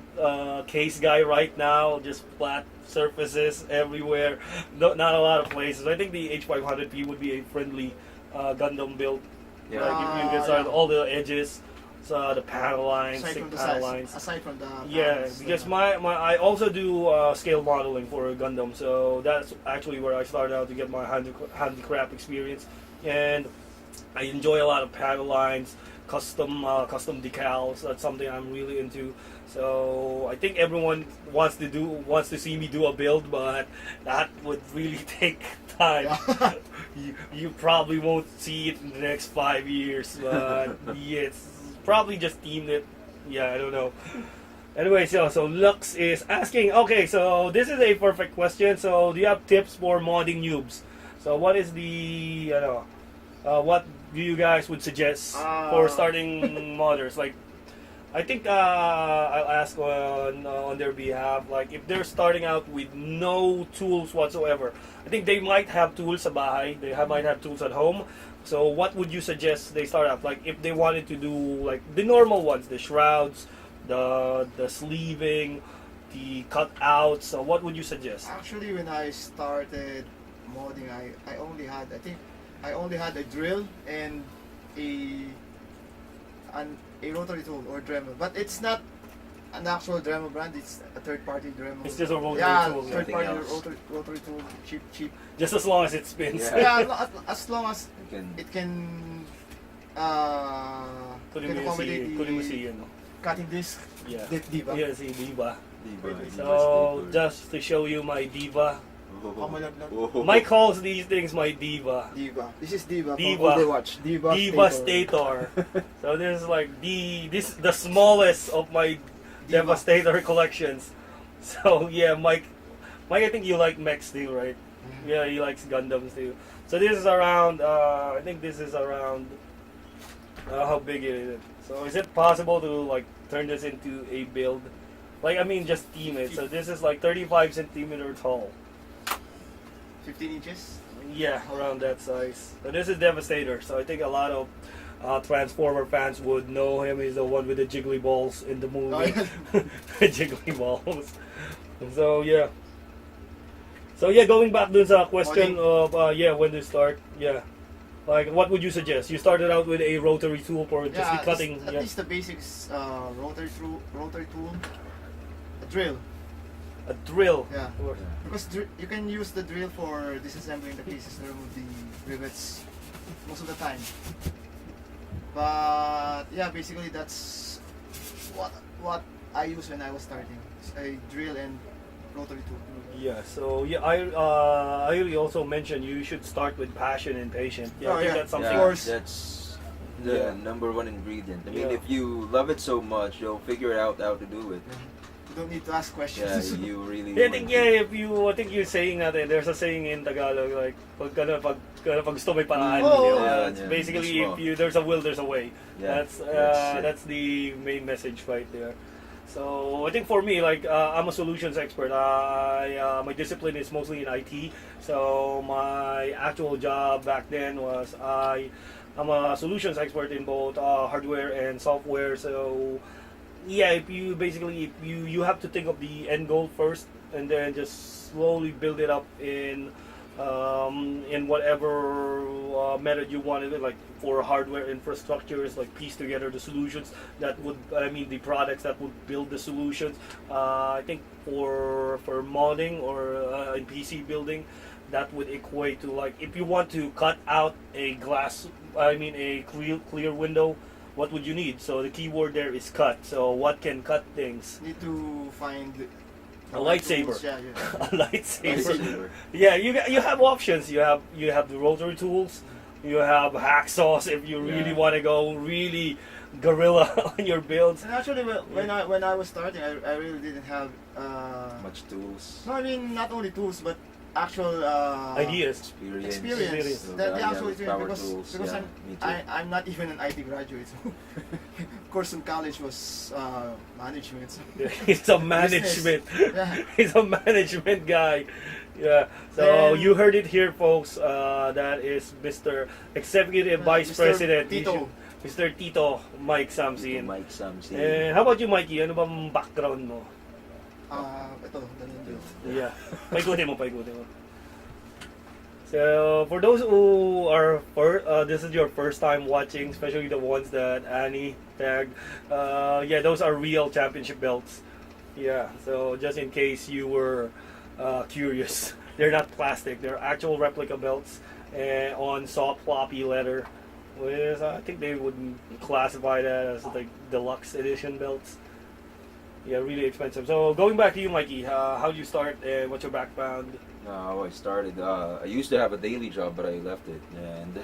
case guy right now, just flat surfaces everywhere, not a lot of places. I think the H500P would be a friendly Gundam build. Yeah. Like if you can start all the edges, so the panel lines, Aside thick from the panel size, lines. aside from the Yeah, panels, because my I also do scale modeling for Gundam, so that's actually where I started out to get my handicraft experience, and I enjoy a lot of panel lines, custom decals. That's something I'm really into. So I think everyone wants to see me do a build, but that would really take time. You probably won't see it in the next 5 years, but yeah, it's probably just themed it. Yeah, I don't know. Anyway, so Lux is asking, okay, so this is a perfect question. So do you have tips for modding noobs? So what is the, what do you guys would suggest for starting modders? Like, I think I'll ask on their behalf. Like, if they're starting out with no tools whatsoever, I think they might have tools sa bahay. Might have tools at home. So what would you suggest they start out? Like, if they wanted to do like the normal ones, the shrouds, the sleeving, the cutouts. So what would you suggest? Actually, when I started modding, I only had, I think, I only had a drill and a a rotary tool or Dremel, but it's not an actual Dremel brand. It's a third-party Dremel. It's just a rotary yeah, tool. third-party Nothing else. rotary tool, cheap. Just as long as it spins. Yeah. As long as You can it can Kunin can mo accommodate si ano. cutting disc, Yeah. Diva. Yeah, si Diva. Diva, So, Diva just to show you my Diva. staple. Pamalablag. Oh. Mike calls these things my Diva. Diva. This is Diva, Diva. from Overwatch. Diva Stator. So this is like the smallest of my Diva. Devastator collections. So yeah, Mike, I think you like mechs too, right? Yeah, he likes Gundams too. So this is around. I think this is around. How big is it? So is it possible to like turn this into a build? Like I mean, just team it. So this is like 35 centimeter tall. 15 inches. Yeah, around that size. So this is Devastator. So I think a lot of Transformer fans would know him. He's the one with the jiggly balls in the movie. Oh, yeah. Jiggly balls. So yeah. So yeah, going back to the question of when to start. Yeah. Like what would you suggest? You started out with a rotary tool for just Yeah, the cutting. at least the basics. Rotary tool, a drill. A drill. Yeah. Or- Because you can use the drill for disassembling the pieces to remove the rivets most of the time. But yeah, basically that's what I used when I was starting. It's a drill and rotary tool. Yeah, so yeah, I really also mentioned you should start with passion and patience. Yeah, Oh, I think yeah. that's something. Yeah, course. that's the Yeah. number one ingredient. I mean, Yeah. if you love it so much, you'll figure out how to do it. You don't need to ask Yeah, questions. you really. Yeah, I want think to. I think you're saying that there's a saying in Tagalog like pag gusto may paraan. Oh, Yeah, yeah, it's yeah. basically That's if there's a will, there's a way. Yeah, That's it. that's the main message right there. So I think for me, like I'm a solutions expert. My discipline is mostly in IT. So my actual job back then was I'm a solutions expert in both hardware and software. So yeah, if you have to think of the end goal first, and then just slowly build it up in whatever method you want it, like for hardware infrastructures, like piece together the solutions that would, the products that would build the solutions. I think for modding or in PC building, that would equate to like if you want to cut out a a clear window, what would you need? So the keyword there is cut. So what can cut things? Need to find A lightsaber. tools. Yeah. A lightsaber. Lightsaber. Yeah, you have options. You have the rotary tools. You have hacksaws if you really Yeah. want to go really guerrilla on your builds. And actually, when I was starting, I really didn't have Much tools, no, I mean not only tools but actual Ideas. experience. So, The yeah, actual with experience power tools, because yeah, me too. I'm not even an IT graduate. So course in college was management. So He's a management. yeah. He's a management guy. Yeah. So And- you heard it here, folks. That is Mr. Executive Vice Mr. President. Tito. Mr. Tito Mike Samsin. Mike Samsin. And how about you, Mikey? Ano bang background mo? Ito, ganun din. Yeah. Paikutin mo. So, for those who are this is your first time watching, especially the ones that Annie tagged, those are real championship belts. Yeah, so just in case you were curious, they're not plastic, they're actual replica belts on soft floppy leather. With, I think they would classify that as like deluxe edition belts. Yeah, really expensive. So, going back to you, Mikey, how did you start and what's your background? How I started, I used to have a daily job, but I left it. And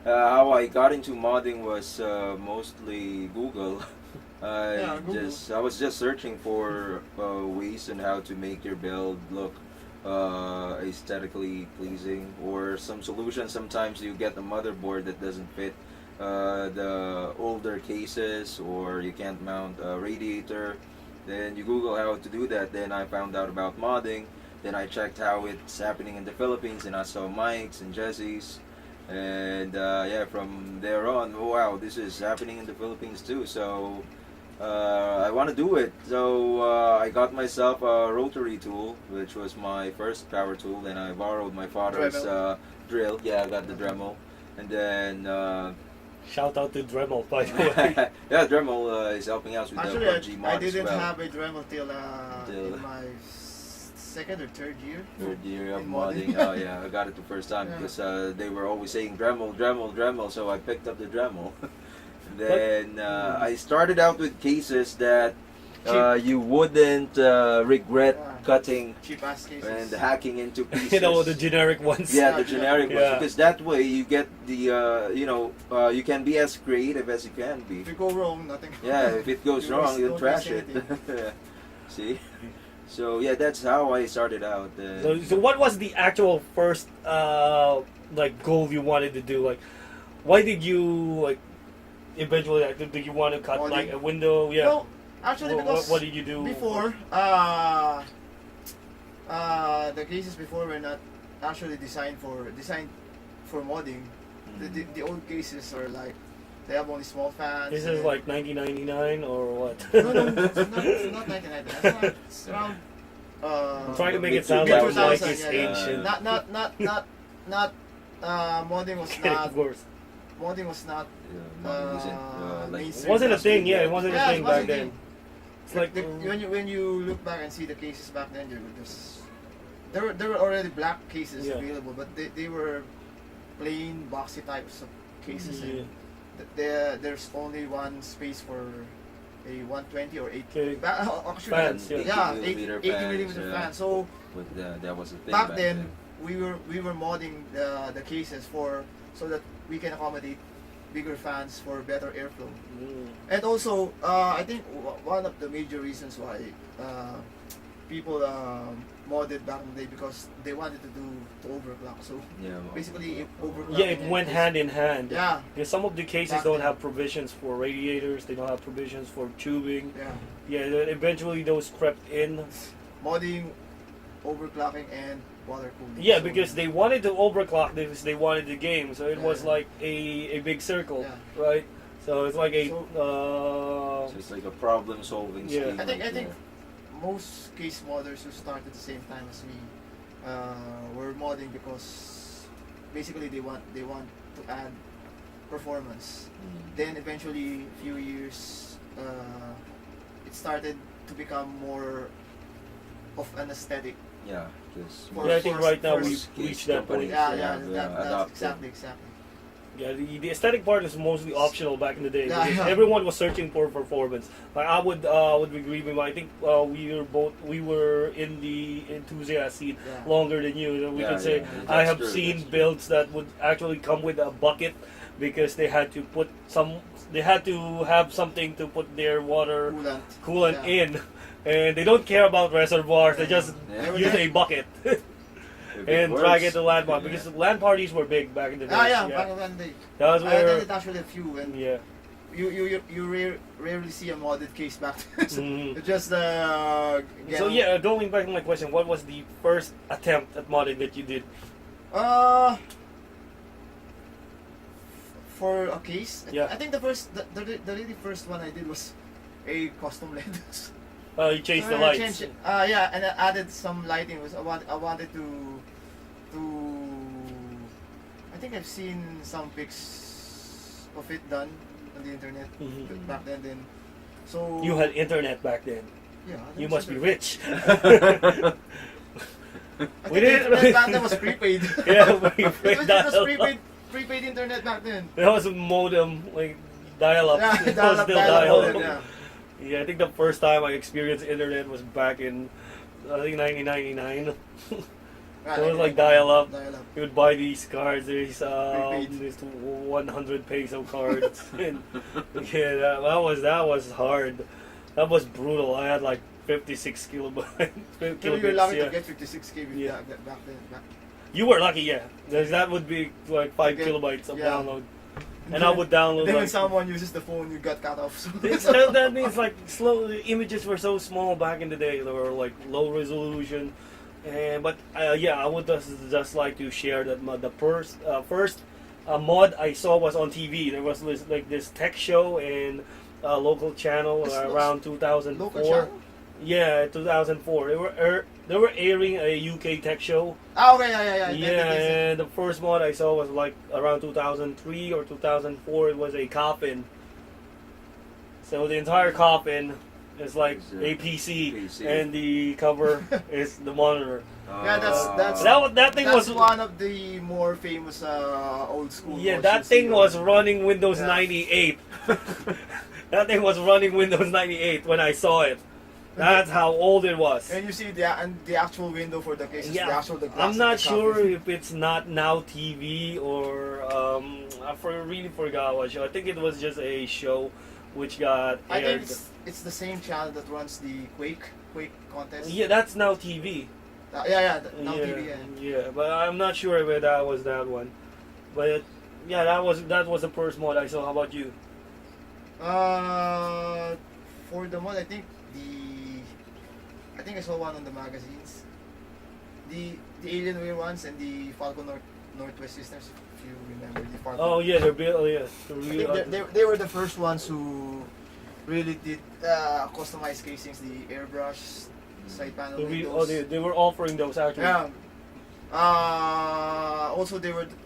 how I got into modding was mostly Google. Google. I was just searching for ways on how to make your build look aesthetically pleasing, or some solutions. Sometimes you get a motherboard that doesn't fit the older cases, or you can't mount a radiator. Then you Google how to do that. Then I found out about modding. Then I checked how it's happening in the Philippines, and I saw Mike's and Jesse's, and from there on, oh, wow, this is happening in the Philippines too. So I want to do it. So I got myself a rotary tool, which was my first power tool. Then I borrowed my father's drill. Yeah, I got the Dremel. And then Shout out to Dremel, by the way. yeah, Dremel is helping us with Actually, the PUBG mod I as didn't well. have a Dremel till in my second or third year. Third year of in modding. Oh yeah, I got it the first time Yeah. because they were always saying Dremel, Dremel, Dremel. So I picked up the Dremel. Then I started out with cases that you wouldn't regret cutting Cheap ass cases. and hacking into pieces. You know, the generic ones. Yeah, the generic ones. Yeah. Because that way you get the, you can be as creative as you can be. If you go wrong, nothing. Yeah, if it goes You wrong, waste- you'll don't trash waste it. See? So yeah, that's how I started out. So what was the actual first like goal you wanted to do? Like, why did you like eventually like, did you want to cut Modding? like a window? Yeah. No, actually, because what did you do before, the cases before were not actually designed for modding. The old cases are like they have only small fans. This is like 1999 or what? no, it's not 1999. It's around. I'm trying to make it Mid- sound mid- like 2000, it's yeah, yeah. ancient. Not modding was Kidding, not of course. modding was not modding isn't, mainstream. like, It wasn't a thing, yeah. It wasn't a Yeah, thing it back wasn't a then. thing. It's like when you look back and see the cases back then, there were already black cases Yeah. available, but they were plain boxy types of cases. Yeah. And there's only one space for a 120 or 80. Okay. Actually, Fans, yeah. 80 80mm millimeter fan. So But that was a thing back then we were modding the cases so that we can accommodate bigger fans for better airflow. And also, I think one of the major reasons why people modded back in the day because they wanted to overclock. So Yeah, well, basically, overclock. Yeah, it went hand in hand. Yeah, Because some of the cases Back don't then. have provisions for radiators. They don't have provisions for tubing. yeah. Yeah, then eventually those crept in. Modding, overclocking, and water cooling. Yeah, So, because they wanted to overclock because they wanted the game. So it was Yeah. like a big circle, Yeah. right? So it's like a so it's like a problem-solving Yeah. scheme. I think right there. most case modders who started at the same time as me were modding because basically they want to add performance. Then eventually, a few years, it started to become more of an aesthetic. Yeah, because For- Yeah, I think right now first we've reached case that companies, point. Yeah, have, that's adopted. exactly. Yeah, the aesthetic part is mostly optional back in the day. Yeah, Because yeah. everyone was searching for performance. Like I would agree with you. I think we were in the enthusiast scene Yeah. longer than you. So we Yeah, could say yeah, I that's have true, seen that's true. builds that would actually come with a bucket because they had to put they had to have something to put their water coolant Yeah. in, and they don't care about reservoirs. They just Yeah. use a bucket If it and drag it works, to landmark yeah. because LAN parties were big back in the day. Back when they. That was I where attended actually a few, and yeah. you rarely see a modded case back then. Mhm. It's just So yeah, going back to my question, what was the first attempt at modding that you did? For a case, Yeah. I think the really first one I did was a custom lens. You changed the I lights. changed it. Yeah, and I added some lighting. I wanted to. I think I've seen some pics of it done on the internet Mhm. back then. So You had internet back then. Yeah, You must be rich. I We think the didn't- internet back then was prepaid. Yeah, we it was dial-up. prepaid internet back then. That was a modem, like dial-up. Yeah, It was still dial-up. modem, yeah. Yeah, I think the first time I experienced internet was back in, I think 1999. So it was like dial-up. Dial-up. You would buy these cards, these Prepaid. these 100 peso cards. And, yeah, that was hard. That was brutal. I had like 56 kilobytes. So you were lucky yeah. to get 56 KB Yeah. back then. You were lucky, yeah. 'Cause that would be like 5 Okay. kilobytes of Yeah. download. And I would download Then when like... someone uses the phone, you got cut off. So that means like the images were so small back in the day. They were like low resolution. But yeah, I would just like to share that the first mod I saw was on TV. There was this tech show, and local channel It's around local 2004. channel? Yeah, 2004. They were airing a UK tech show. Ah, okay, yeah. Yeah, and the first mod I saw was like around 2003 or 2004. It was a coffin. So the entire coffin is like Is, a PC, PC. and the cover is the monitor. Yeah, that's That thing That's was one of the more famous old school. yeah. mods That you see thing was on- running Windows Yeah. 98. That thing was running Windows 98 when I saw it. That's how old it was. And you see the actual window for the cases. Yeah, The actual the glass I'm of not the sure coffee. if it's not Now TV or really forgot what show. I think it was just a show which got I aired. think it's the same channel that runs the Quake contest. Yeah, that's Now TV. Now yeah, TV. yeah, but I'm not sure if that was that one. But yeah, that was the first mod I saw. How about you? For the mod, I think I saw one on the magazines. The Alienware ones and the Falcon Northwest Systems, if you remember the Falcon. Oh yeah, they're built. Yeah, they're I really. think they were the first ones who really did customized casings, the airbrush side panel windows. they were offering those actually. Yeah. Also,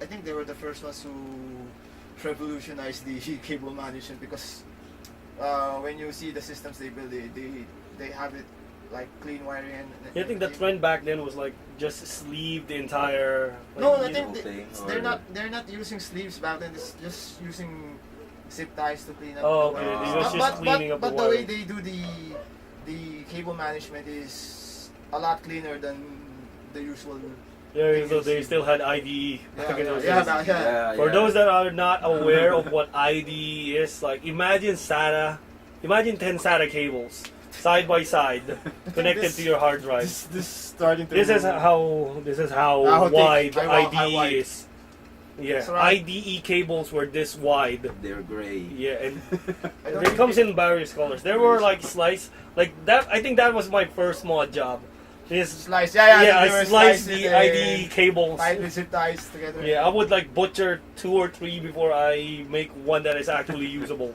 I think they were the first ones who revolutionized the cable management because when you see the systems they build, they have it like clean wiring. Yeah, I think the trend back then was like just sleeve the entire. Like, No, I you think know- thing, they're not using sleeves back then. It's just using zip ties to clean up. Oh, the okay. wires. They was just cleaning up the but the way wiring. they do the cable management is a lot cleaner than the usual. Yeah, so they still had IDE back in those days. For those that are not aware of what IDE is, like imagine 10 SATA cables side by side connected to your hard drive. This starting to. This is how How thick, wide how IDE wide. is. Yeah, That's right. IDE cables were this wide. They're gray. Yeah, and I don't it think comes they- in various colors. There were like slice like that. I think that was my first mod job. Is Slice. Yeah. yeah, they were I sliced slicing the IDE cables. tied with zip ties together. Yeah, I would like butcher 2 or 3 before I make one that is actually usable.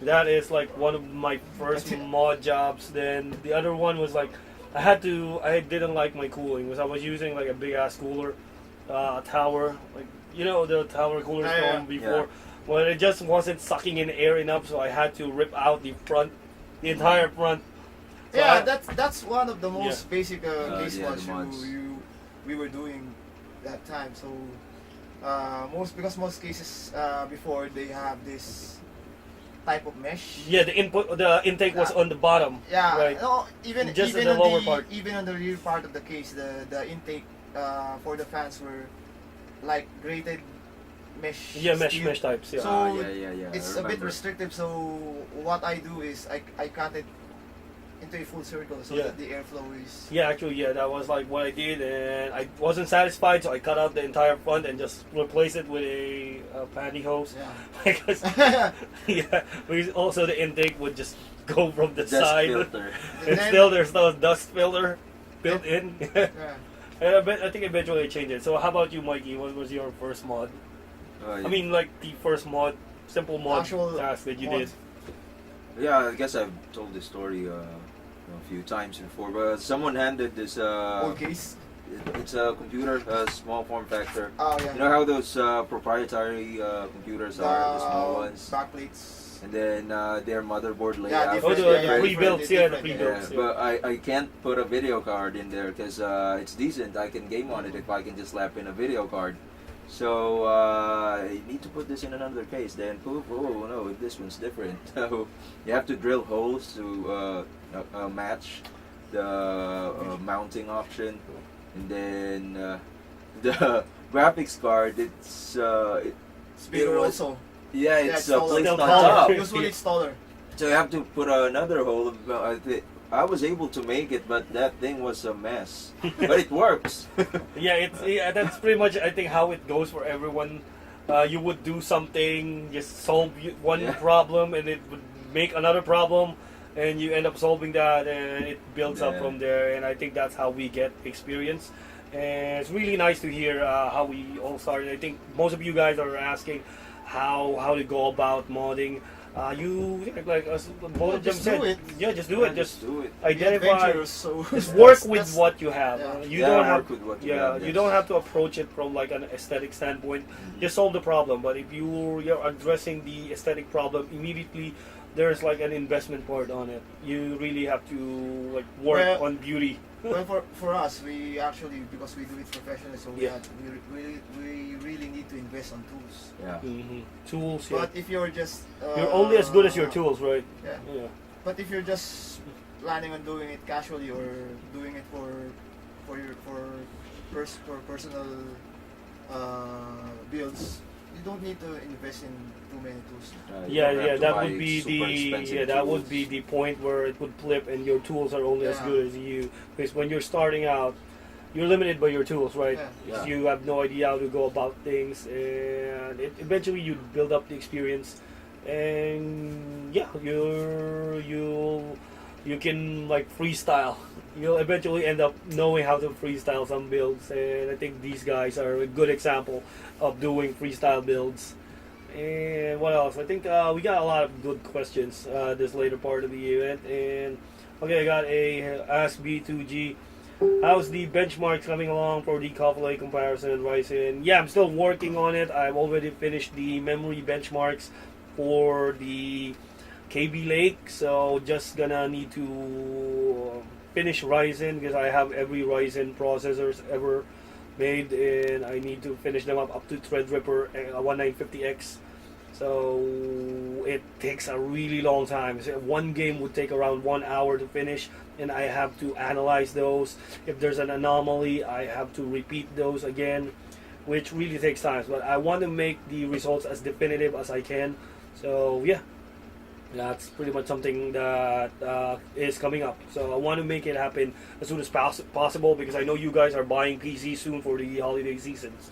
That is like one of my first mod jobs. Then the other one was like I didn't like my cooling because I was using like a big ass cooler, tower, like you know the tower coolers Yeah. from before. Well, it just wasn't sucking in air enough, so I had to rip out the entire front. So Yeah, I- that's one of the most basic case yeah, mods the mods. we were doing that time. So because most cases before they have this type of mesh. yeah, the intake was Yeah. on the bottom. Yeah, Right. no, even Just even in the on lower part. even on the rear part of the case, the intake for the fans were like grated mesh. Yeah, steel. mesh types. Yeah. So yeah. It's I a bit remember. restrictive. So what I do is I cut it into a full circle so Yeah. that the airflow is. Yeah, actually, yeah, that was like what I did, and I wasn't satisfied, so I cut out the entire front and just replaced it with a pantyhose. Yeah. Because yeah, because also the intake would just go from the Dust side, filter. and then- still there's no dust filter built in. Yeah. And I think eventually I changed it. So how about you, Mikey? What was your first mod? I mean, like the first mod, simple mod Actual task that you mod. did. yeah, I guess I've told this story a few times before, but someone handed this. Old case. It's a computer, a small form factor. Oh yeah. You know how those proprietary computers are, the small ones, Backplates. and then their motherboard Yeah, layout. different, Oh, the yeah, pre-built, different, yeah, the different, pre-built. Yeah, but I can't put a video card in there because it's decent. I can game on it if I can just slap in a video card. So I need to put this in another case. Then poof, oh no, this one's different. So you have to drill holes to match the mounting option, and then the graphics card. It's Bigger it was- also. yeah, Yeah, it's it's taller. placed on Still taller. top. Usually it's taller. So you have to put another hole. I was able to make it, but that thing was a mess. But it works. That's pretty much I think how it goes for everyone. You would do something, just solve one Yeah. problem, and it would make another problem, and you end up solving that, and it builds up Yeah. from there. And I think that's how we get experience. And it's really nice to hear how we all started. I think most of you guys are asking how to go about modding. As both of them just said, do it. yeah, just do it. Just do it. Be identify. adventurous, so Just work that's- with that's- what you have. yeah. You Yeah, don't have. work with what you Yeah, have, you yes. don't have to approach it from like an aesthetic standpoint. Just solve the problem. But if you're addressing the aesthetic problem immediately, there's like an investment part on it. You really have to like work Well- on beauty. Well, for us, we actually, because we do it professionally, so Yeah. we really need to invest on tools. Yeah. Tools. Yeah. But if you're just You're only as good as your tools, right? Yeah. Yeah. But if you're just planning on doing it casually or doing it for personal builds, you don't need to invest in too many tools. You don't have to That buy would be super expensive that would tools. be the point where it would flip, and your tools are only as Yeah. good as you. Because when you're starting out, you're limited by your tools, right? Yeah. Because Yeah. you have no idea how to go about things, and eventually you build up the experience, and yeah, you can like freestyle. You'll eventually end up knowing how to freestyle some builds, and I think these guys are a good example of doing freestyle builds. And what else? I think we got a lot of good questions this later part of the event. And okay, I got a Ask B2G. How's the benchmarks coming along for the Coffee comparison and Ryzen? Yeah, I'm still working on it. I've already finished the memory benchmarks for the KB Lake, so just gonna need to finish Ryzen because I have every Ryzen processors ever made, and I need to finish them up to Threadripper 1950X. So it takes a really long time. So one game would take around 1 hour to finish, and I have to analyze those. If there's an anomaly, I have to repeat those again, which really takes time. But I want to make the results as definitive as I can. So yeah, that's pretty much something that is coming up. So I want to make it happen as soon as possible because I know you guys are buying PCs soon for the holiday seasons.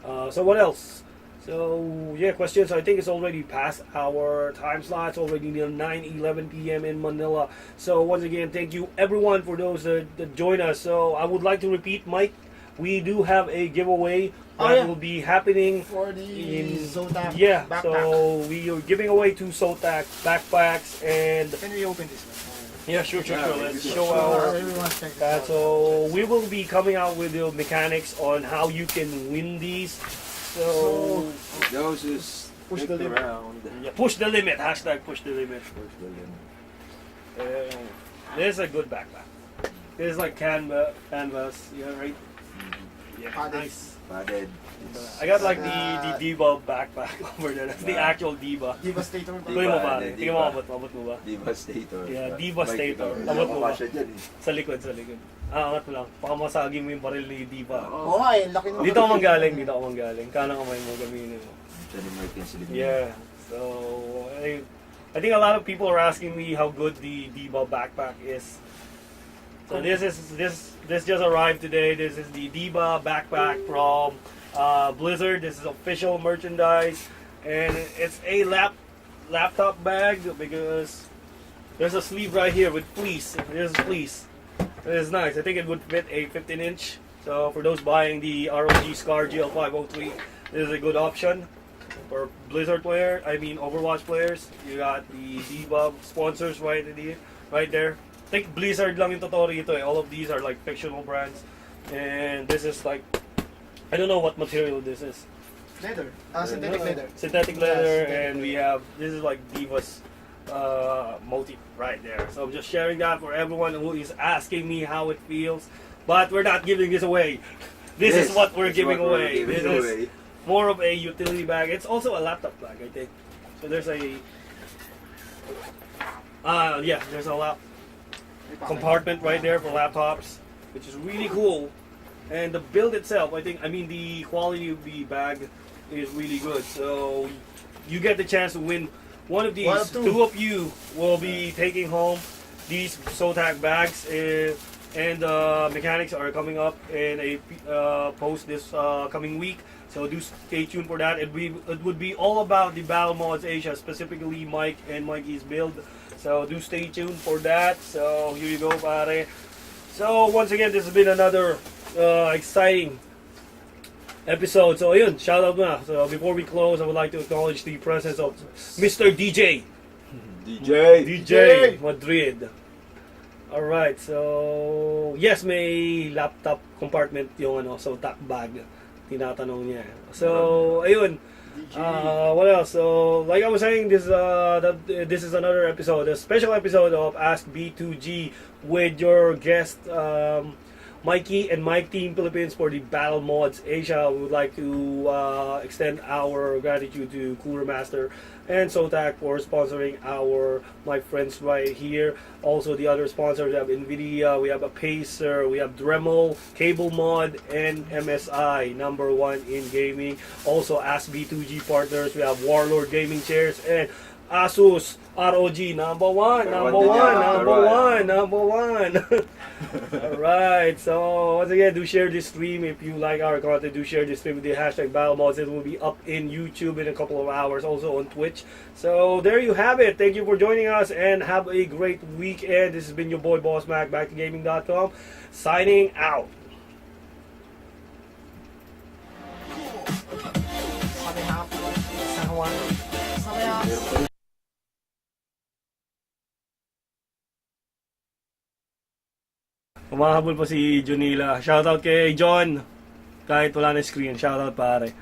So what else? So yeah, questions. I think it's already past our time slot. It's already near 9:11 p.m. in Manila. So once again, thank you everyone for those that join us. So I would like to repeat, Mike, we do have a giveaway that will be happening For the Zotac yeah. backpack. So we are giving away 2 Zotac backpacks, and Can we open this one? yeah, sure. Let's sure. show our. Everyone check this out. So we will be coming out with the mechanics on how you can win these. So Those is Push stick the limit. around. yeah, push the limit. Hashtag push the limit. Push the limit. This is a good backpack. This is like canvas. Yeah, right. Yeah, Padded. nice. Padded. I got like the Diva backpack over there. That's the Yeah. actual Diva. Devastator. Diva. Tuloy mo ba? Diva. Tingnan mo, abot mo ba? Devastator. Yeah, But Devastator. Mike, Abot mo ba? makakasya dyan eh. Sa likod. Angat mo lang. Baka masagi mo yung baril ni Diva. Oo nga eh, laki nung... Dito ako manggaling. Kanang kamay mo gamitin mo. Siya ni Mike yung silipin. Yeah. So I think a lot of people are asking me how good the Diva backpack is. So this just arrived today. This is the Diva backpack from Blizzard. This is official merchandise, and it's a laptop bag because there's a sleeve right here with fleece. There's fleece. It is nice. I think it would fit a 15-inch. So for those buying the ROG Scar GL503, this is a good option. For Blizzard Overwatch players, you got the Diva sponsors right there. I think Blizzard lang yung totoo rito eh. All of these are like fictional brands. And this is like, I don't know what material this is. Leather. Synthetic leather. Synthetic leather, synthetic and we have, this is like Diva's motif right there. So I'm just sharing that for everyone who is asking me how it feels. But we're not giving this away. This is what we're giving away. This is more of a utility bag. It's also a laptop bag, I think. So there's a, there's a compartment right there for laptops, which is really cool. And the build itself, the quality of the bag is really good. So you get the chance to win one of these. One of two. 2 of you will be taking home these Zotac bags, and mechanics are coming up in a post this coming week. So do stay tuned for that. It would be all about the BattleMods Asia, specifically Mike and Mikey's build. So do stay tuned for that. So here you go, pare. So once again, this has been another exciting episode. So ayun, shout out na. So before we close, I would like to acknowledge the presence of Mr. DJ DJ Madrid. Alright, so yes, may laptop compartment yung so tack bag. Tinatanong niya. So, ayun. What else? So, like I was saying, this is another episode, a special episode of Ask B2G with your guest Mikey and Mike Team Philippines for the BattleMods Asia. We would like to extend our gratitude to Cooler Master and Sotac for sponsoring my friends right here. Also, the other sponsors, we have Nvidia, we have a Pacer, we have Dremel, CableMod, and MSI, #1 in gaming. Also, Ask B2G partners, we have Warlord Gaming Chairs and Asus ROG, number one. Alright, so once again, do share this stream. If you like our content, do share this stream with the hashtag BattleMods. It will be up in YouTube in a couple of hours, also on Twitch. So there you have it. Thank you for joining us and have a great weekend. This has been your boy Boss Mac, backtogaming.com, signing out. Umahabol pa si Junila. Shoutout kay John. Kahit wala na screen. Shoutout pare.